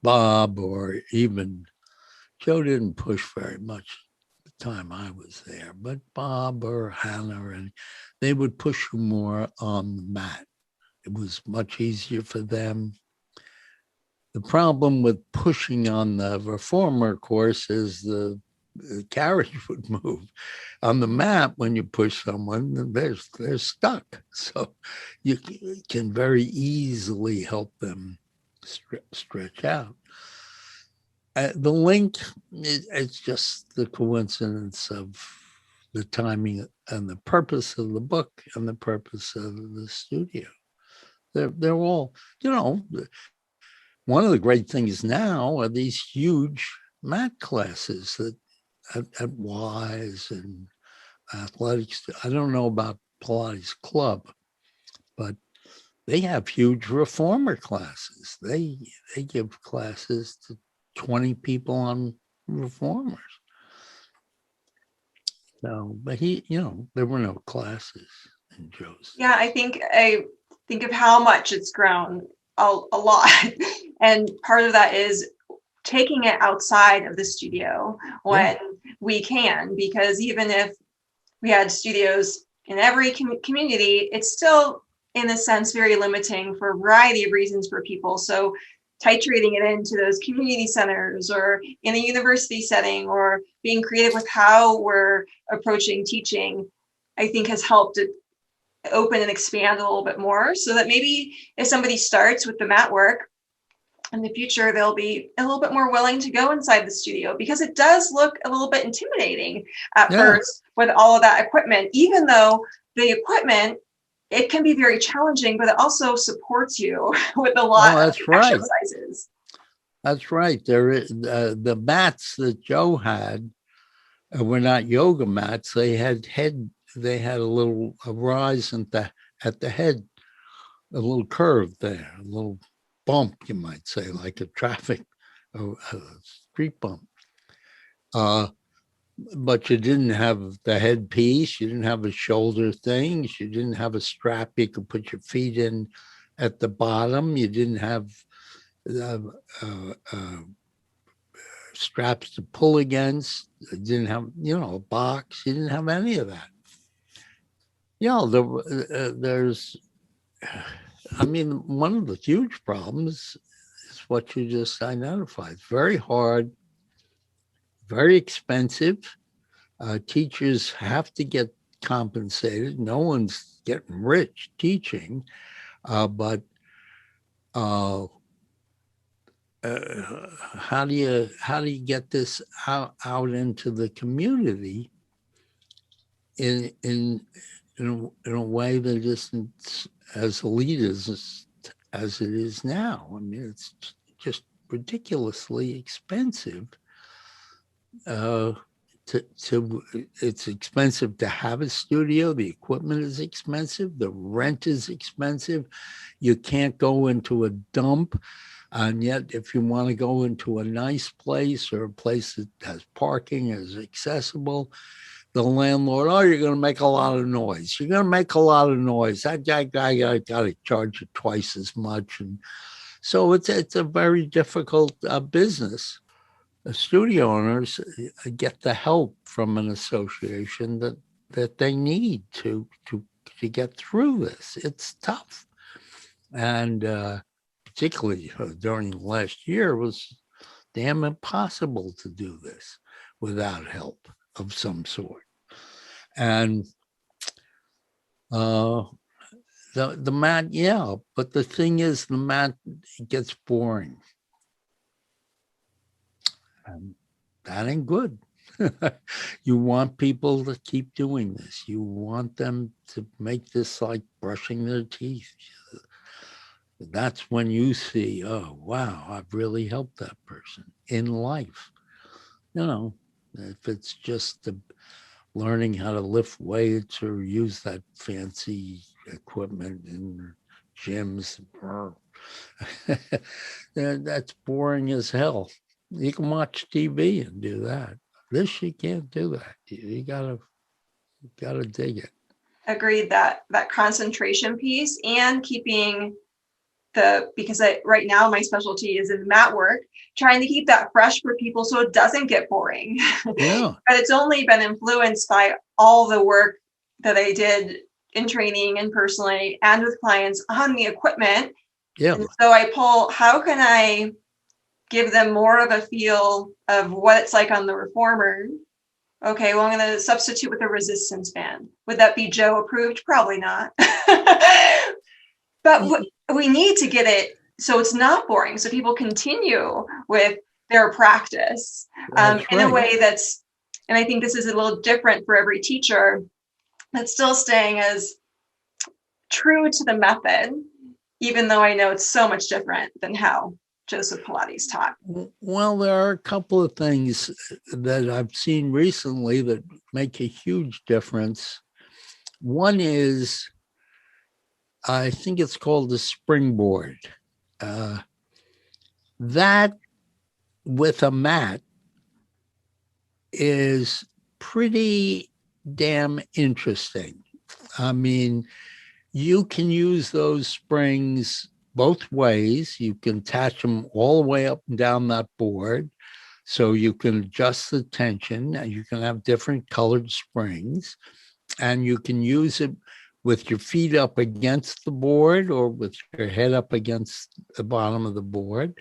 Bob, or even Joe didn't push very much the time I was there, but Bob or Hannah, and they would push you more on the mat. It was much easier for them. The problem with pushing on the reformer course is the carriage would move. On the mat, when you push someone, they're stuck. So you can very easily help them stretch out. The link, it's just the coincidence of the timing and the purpose of the book and the purpose of the studio. They're all, one of the great things now are these huge mat classes that at Wise and athletics. I don't know about Pilates Club, but they have huge reformer classes. They give classes to 20 people on reformers. So, but there were no classes in Joe's. Yeah, I think of how much it's grown a lot. And part of that is taking it outside of the studio when we can, because even if we had studios in every community, it's still, in a sense, very limiting for a variety of reasons for people. So titrating it into those community centers or in a university setting, or being creative with how we're approaching teaching, I think has helped it open and expand a little bit more, so that maybe if somebody starts with the mat work, in the future they'll be a little bit more willing to go inside the studio, because it does look a little bit intimidating at first with all of that equipment. Even though the equipment, it can be very challenging, but it also supports you with a lot of exercises. That's right. There is the mats that Joe had were not yoga mats. They had a little rise at the head, a little curve there, a little bump, you might say, like a street bump. but you didn't have the headpiece, you didn't have a shoulder thing, you didn't have a strap you could put your feet in at the bottom, you didn't have uh, uh, uh, straps to pull against, you didn't have, a box, you didn't have any of that. There's, I mean, one of the huge problems is what you just identified. Very hard, very expensive. Teachers have to get compensated. No one's getting rich teaching, but how do you get this out into the community in a way that isn't as elitist as it is now? I mean, it's just ridiculously expensive. It's expensive to have a studio. The equipment is expensive. The rent is expensive. You can't go into a dump. And yet, if you want to go into a nice place or a place that has parking, is accessible, the landlord, oh, you're going to make a lot of noise. You're going to make a lot of noise. That guy got to charge you twice as much. And so it's a very difficult business. The studio owners get the help from an association that they need to get through this. It's tough. And particularly during last year, it was damn impossible to do this without help of some sort. And the mat, yeah, but the thing is, the mat gets boring. And that ain't good. You want people to keep doing this. You want them to make this like brushing their teeth. That's when you see, oh, wow, I've really helped that person in life. If it's just learning how to lift weights or use that fancy equipment in gyms, that's boring as hell. You can watch TV and do that. This, you can't do that. You gotta dig it. Agreed, that concentration piece and keeping because right now my specialty is in mat work, trying to keep that fresh for people so it doesn't get boring. Yeah. But it's only been influenced by all the work that I did in training and personally and with clients on the equipment. Yeah. And so I pull, how can I give them more of a feel of what it's like on the reformer? Okay, well, I'm going to substitute with a resistance band. Would that be Joe approved? Probably not. But we need to get it so it's not boring, so people continue with their practice in a way that's, and I think this is a little different for every teacher, that's still staying as true to the method, even though I know it's so much different than how Joseph Pilates taught. Well, there are a couple of things that I've seen recently that make a huge difference. One is, I think it's called the springboard. That with a mat is pretty damn interesting. I mean, you can use those springs both ways. You can attach them all the way up and down that board. So you can adjust the tension, and you can have different colored springs, and you can use it with your feet up against the board or with your head up against the bottom of the board.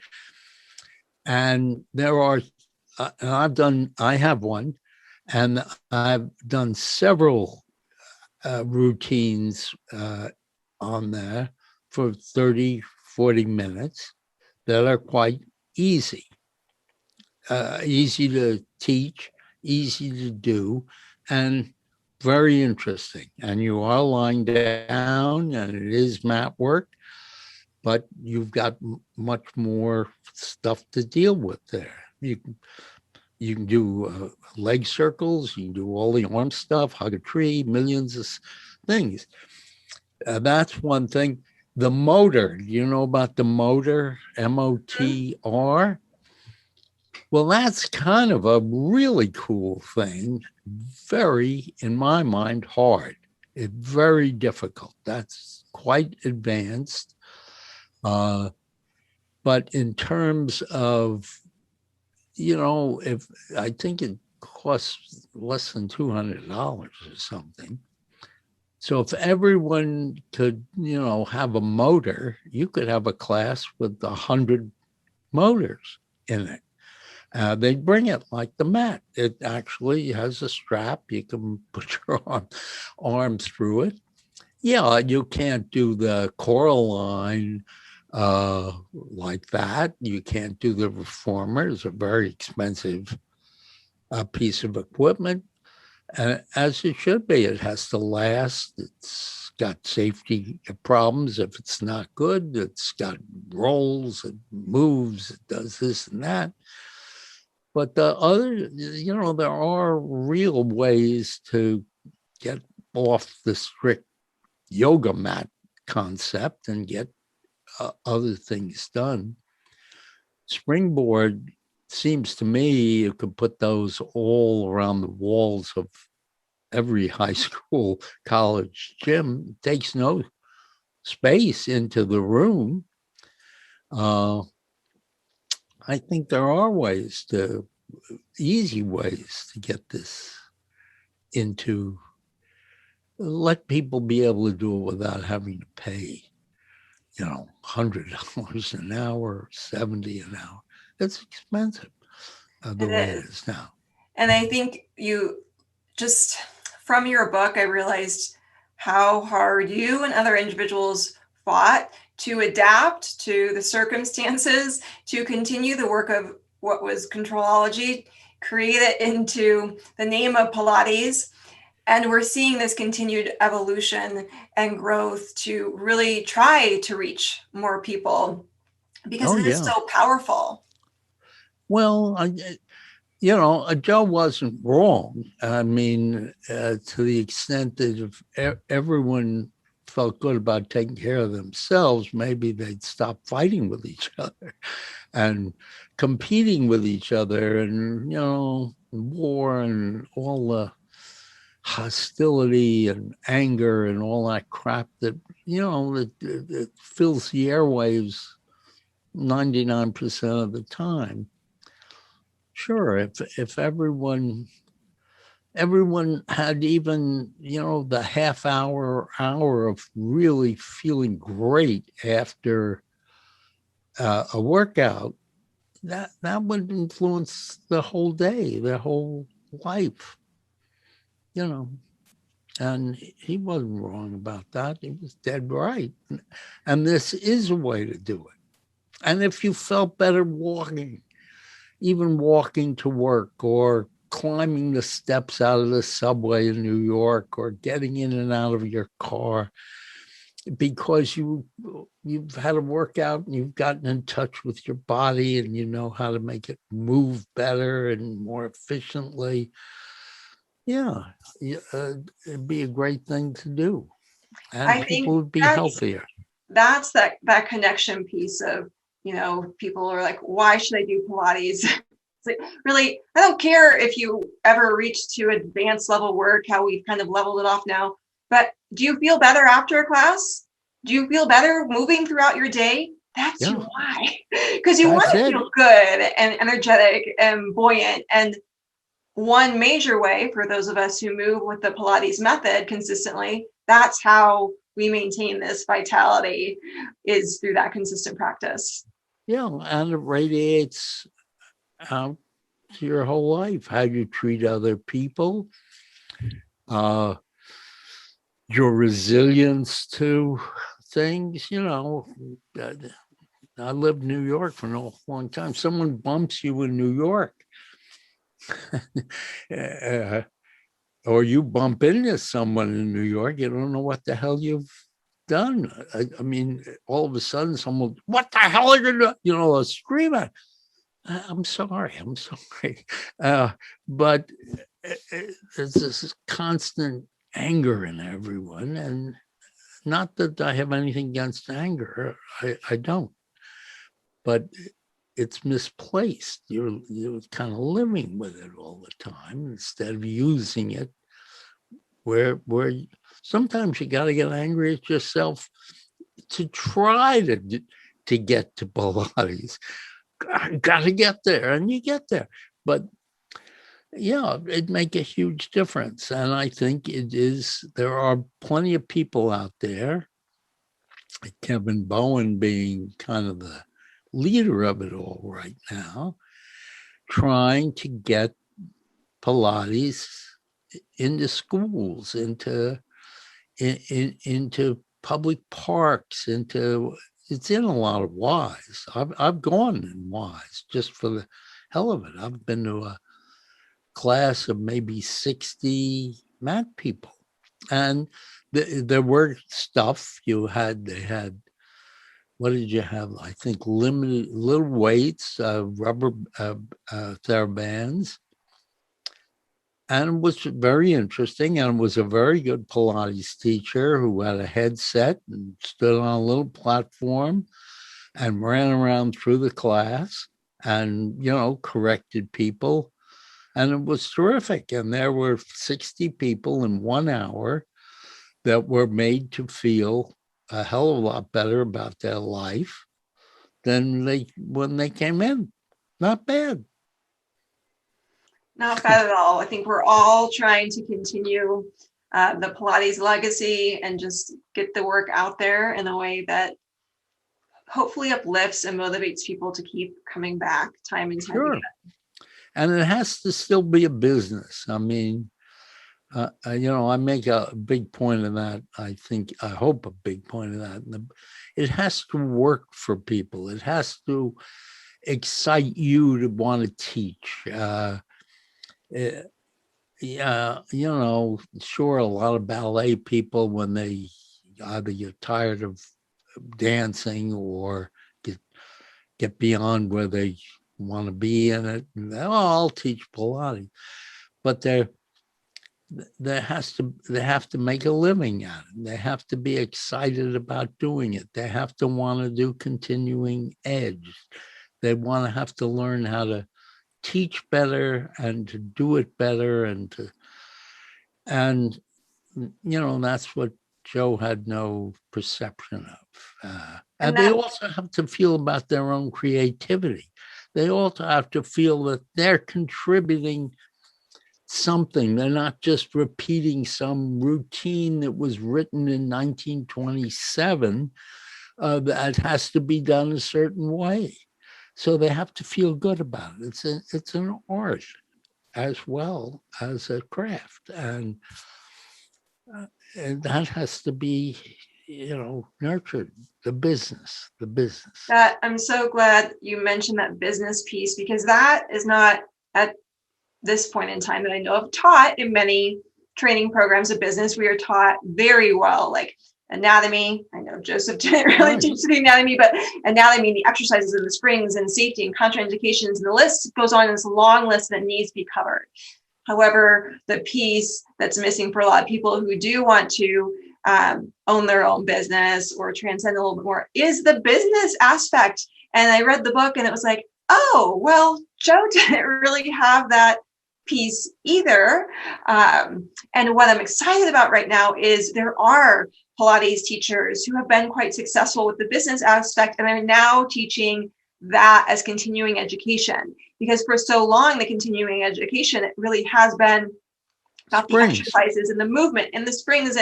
And there are, I have one, and I've done several routines on there for 30, 40 minutes that are quite easy. Easy to teach, easy to do, and very interesting. And you are lying down, and it is mat work, but you've got much more stuff to deal with there. You can do leg circles, you can do all the arm stuff, hug a tree, millions of things. That's one thing. The motor, you know about the motor, MOTR? Well, that's kind of a really cool thing. Very, in my mind, hard. It's very difficult. That's quite advanced. Uh, but in terms of, if I think it costs less than $200 or something. So if everyone could, have a motor, you could have a class with 100 motors in it. They bring it like the mat. It actually has a strap. You can put your arms through it. Yeah, you can't do the Coraline like that. You can't do the reformer. It's a very expensive piece of equipment, as it should be. It has to last. It's got safety problems if it's not good. It's got rolls, it moves, it does this and that. But the other, there are real ways to get off the strict yoga mat concept and get other things done. Springboard seems to me you could put those all around the walls of every high school, college gym. It takes no space into the room. I think there are easy ways to get this into, let people be able to do it without having to pay, $100 an hour, 70 an hour. It's expensive the It way it is. is now. And I think you just, from your book, I realized how hard you and other individuals fought to adapt to the circumstances, to continue the work of what was controlology, create it into the name of Pilates. And we're seeing this continued evolution and growth to really try to reach more people because Oh, it is yeah. so powerful. Well, Joe wasn't wrong. I mean, to the extent that if everyone felt good about taking care of themselves, maybe they'd stop fighting with each other and competing with each other, and, war and all the hostility and anger and all that crap that, it fills the airwaves 99% of the time. Sure, if everyone had even, the half hour of really feeling great after a workout, that would influence the whole day, their whole life, and he wasn't wrong about that. He was dead right. And this is a way to do it. And if you felt better walking, even walking to work, or climbing the steps out of the subway in New York, or getting in and out of your car, because you've had a workout and you've gotten in touch with your body and you know how to make it move better and more efficiently. Yeah, it'd be a great thing to do, and I people think would be that's healthier. that's that connection piece of, people are like, why should I do Pilates? It's like, really, I don't care if you ever reach to advanced level work, how we've kind of leveled it off now, but do you feel better after a class? Do you feel better moving throughout your day? That's Yeah, why. Because you want that's to it. feel good and energetic and buoyant. And one major way for those of us who move with the Pilates method consistently, that's how we maintain this vitality, is through that consistent practice. Yeah, and it radiates out to your whole life, how you treat other people, uh, your resilience to things. I lived in New York for a long time. Someone bumps you in New York, uh, or you bump into someone in New York, you don't know what the hell you've done. I mean, all of a sudden, someone, what the hell are you doing? A screamer. I'm sorry. I'm sorry. But there's this constant anger in everyone. And not that I have anything against anger. I don't. But it's misplaced. You're kind of living with it all the time instead of using it where sometimes you got to get angry at yourself to try to get to Pilates. Got to get there, and you get there. But yeah, it'd make a huge difference. And I think there are plenty of people out there, Kevin Bowen being kind of the leader of it all right now, trying to get Pilates into schools, into public parks, it's in a lot of Ys. I've gone in Ys just for the hell of it. I've been to a class of maybe 60 mat people, and there were stuff they had. What did you have? I think limited little weights, rubber TheraBands. And it was very interesting. And it was a very good Pilates teacher who had a headset and stood on a little platform and ran around through the class and, corrected people. And it was terrific. And there were 60 people in 1 hour that were made to feel a hell of a lot better about their life than when they came in. Not bad. Not bad at all. I think we're all trying to continue the Pilates legacy and just get the work out there in a way that hopefully uplifts and motivates people to keep coming back time and time again. And it has to still be a business. I mean, I make a big point of that. I hope a big point of that. It has to work for people. It has to excite you to want to teach. Sure, a lot of ballet people, when they either get tired of dancing or get beyond where they want to be in it, I'll teach Pilates. But they have to make a living at it. They have to be excited about doing it. They have to want to do continuing edge. They want to have to learn how to teach better and to do it better, and that's what Joe had no perception of. And they also have to feel about their own creativity. They also have to feel that they're contributing something. They're not just repeating some routine that was written in 1927 that has to be done a certain way. So they have to feel good about it. It's an art as well as a craft, and that has to be, nurtured. The business. That I'm so glad you mentioned that business piece, because that is not at this point in time that I know of taught in many training programs of business. We are taught very well, like anatomy. I know Joseph didn't really teach the anatomy, but anatomy, the exercises and the springs and safety and contraindications, and the list goes on. It's a long list that needs to be covered. However, the piece that's missing for a lot of people who do want to own their own business or transcend a little bit more is the business aspect. And I read the book and it was like, oh, well, Joe didn't really have that piece either. And what I'm excited about right now is there are Pilates teachers who have been quite successful with the business aspect and are now teaching that as continuing education. Because for so long, the continuing education, it really has been about the exercises and the movement and the springs,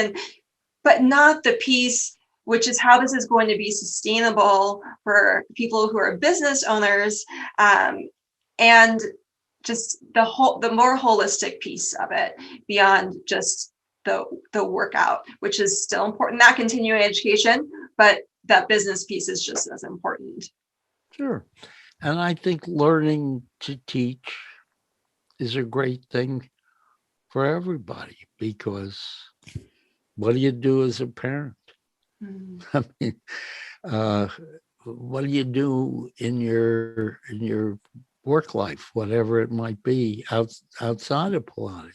but not the piece, which is how this is going to be sustainable for people who are business owners, and just the more holistic piece of it beyond just the workout, which is still important, that continuing education, but that business piece is just as important. Sure. And I think learning to teach is a great thing for everybody, because what do you do as a parent? I mean, what do you do in your work life, whatever it might be, outside of Pilates?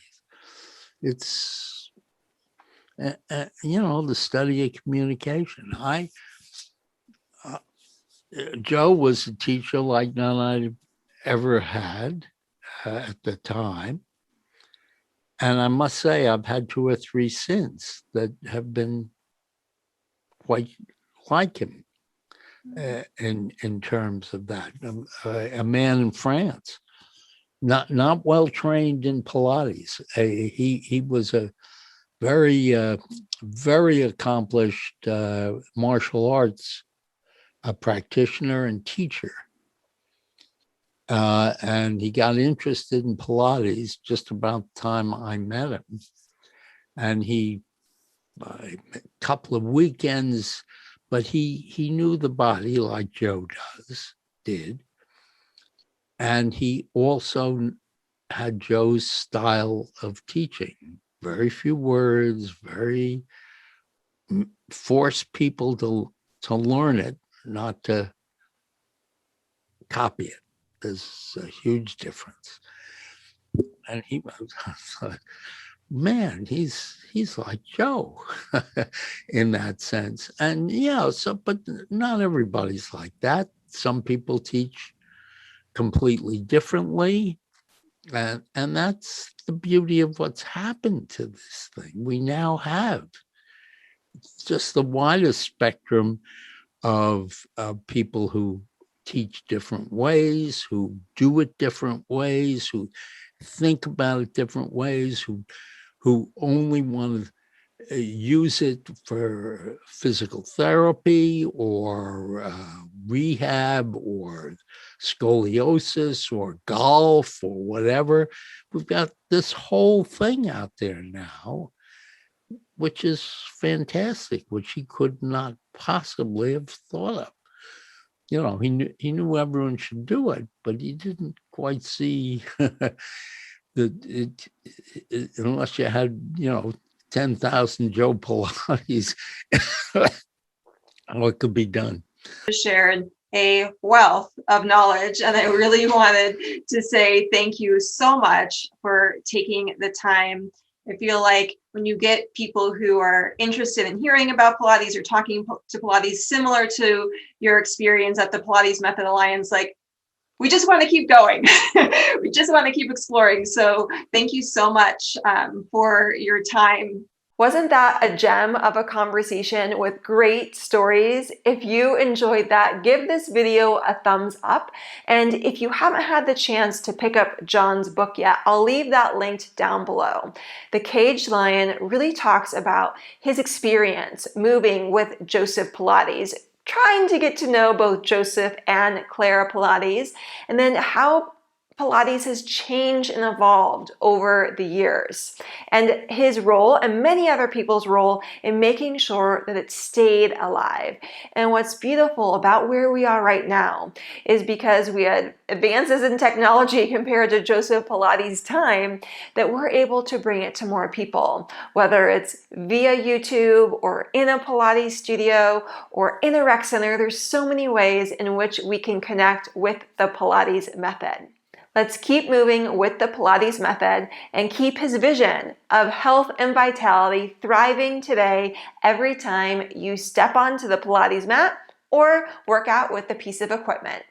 It's the study of communication. Joe was a teacher like none I'd ever had at the time. And I must say, I've had 2 or 3 since that have been quite like him in terms of that. A man in France, not well trained in Pilates. He was a very accomplished martial arts practitioner and teacher. And he got interested in Pilates just about the time I met him. And he, a couple of weekends, but he knew the body like Joe did. And he also had Joe's style of teaching. Very few words, very force people to learn it, not to copy it. There's a huge difference. And he was, man, he's like Joe in that sense. And yeah, but not everybody's like that. Some people teach completely differently. And that's the beauty of what's happened to this thing. We now have just the widest spectrum of people who teach different ways, who do it different ways, who think about it different ways, who only want to use it for physical therapy or rehab or scoliosis or golf or whatever. We've got this whole thing out there now, which is fantastic, which he could not possibly have thought of. He knew everyone should do it, but he didn't quite see that unless you had 10,000 Joe Pilates, what could be done. Shared a wealth of knowledge, and I really wanted to say thank you so much for taking the time. I feel like when you get people who are interested in hearing about Pilates or talking to Pilates, similar to your experience at the Pilates Method Alliance, like, we just want to keep going. We just want to keep exploring. So thank you so much for your time. Wasn't that a gem of a conversation with great stories? If you enjoyed that, give this video a thumbs up. And if you haven't had the chance to pick up John's book yet, I'll leave that linked down below. The Caged Lion really talks about his experience moving with Joseph Pilates, trying to get to know both Joseph and Clara Pilates, and then how Pilates has changed and evolved over the years, and his role and many other people's role in making sure that it stayed alive. And what's beautiful about where we are right now is because we had advances in technology compared to Joseph Pilates' time, that we're able to bring it to more people, whether it's via YouTube or in a Pilates studio or in a rec center. There's so many ways in which we can connect with the Pilates method. Let's keep moving with the Pilates method and keep his vision of health and vitality thriving today every time you step onto the Pilates mat or work out with a piece of equipment.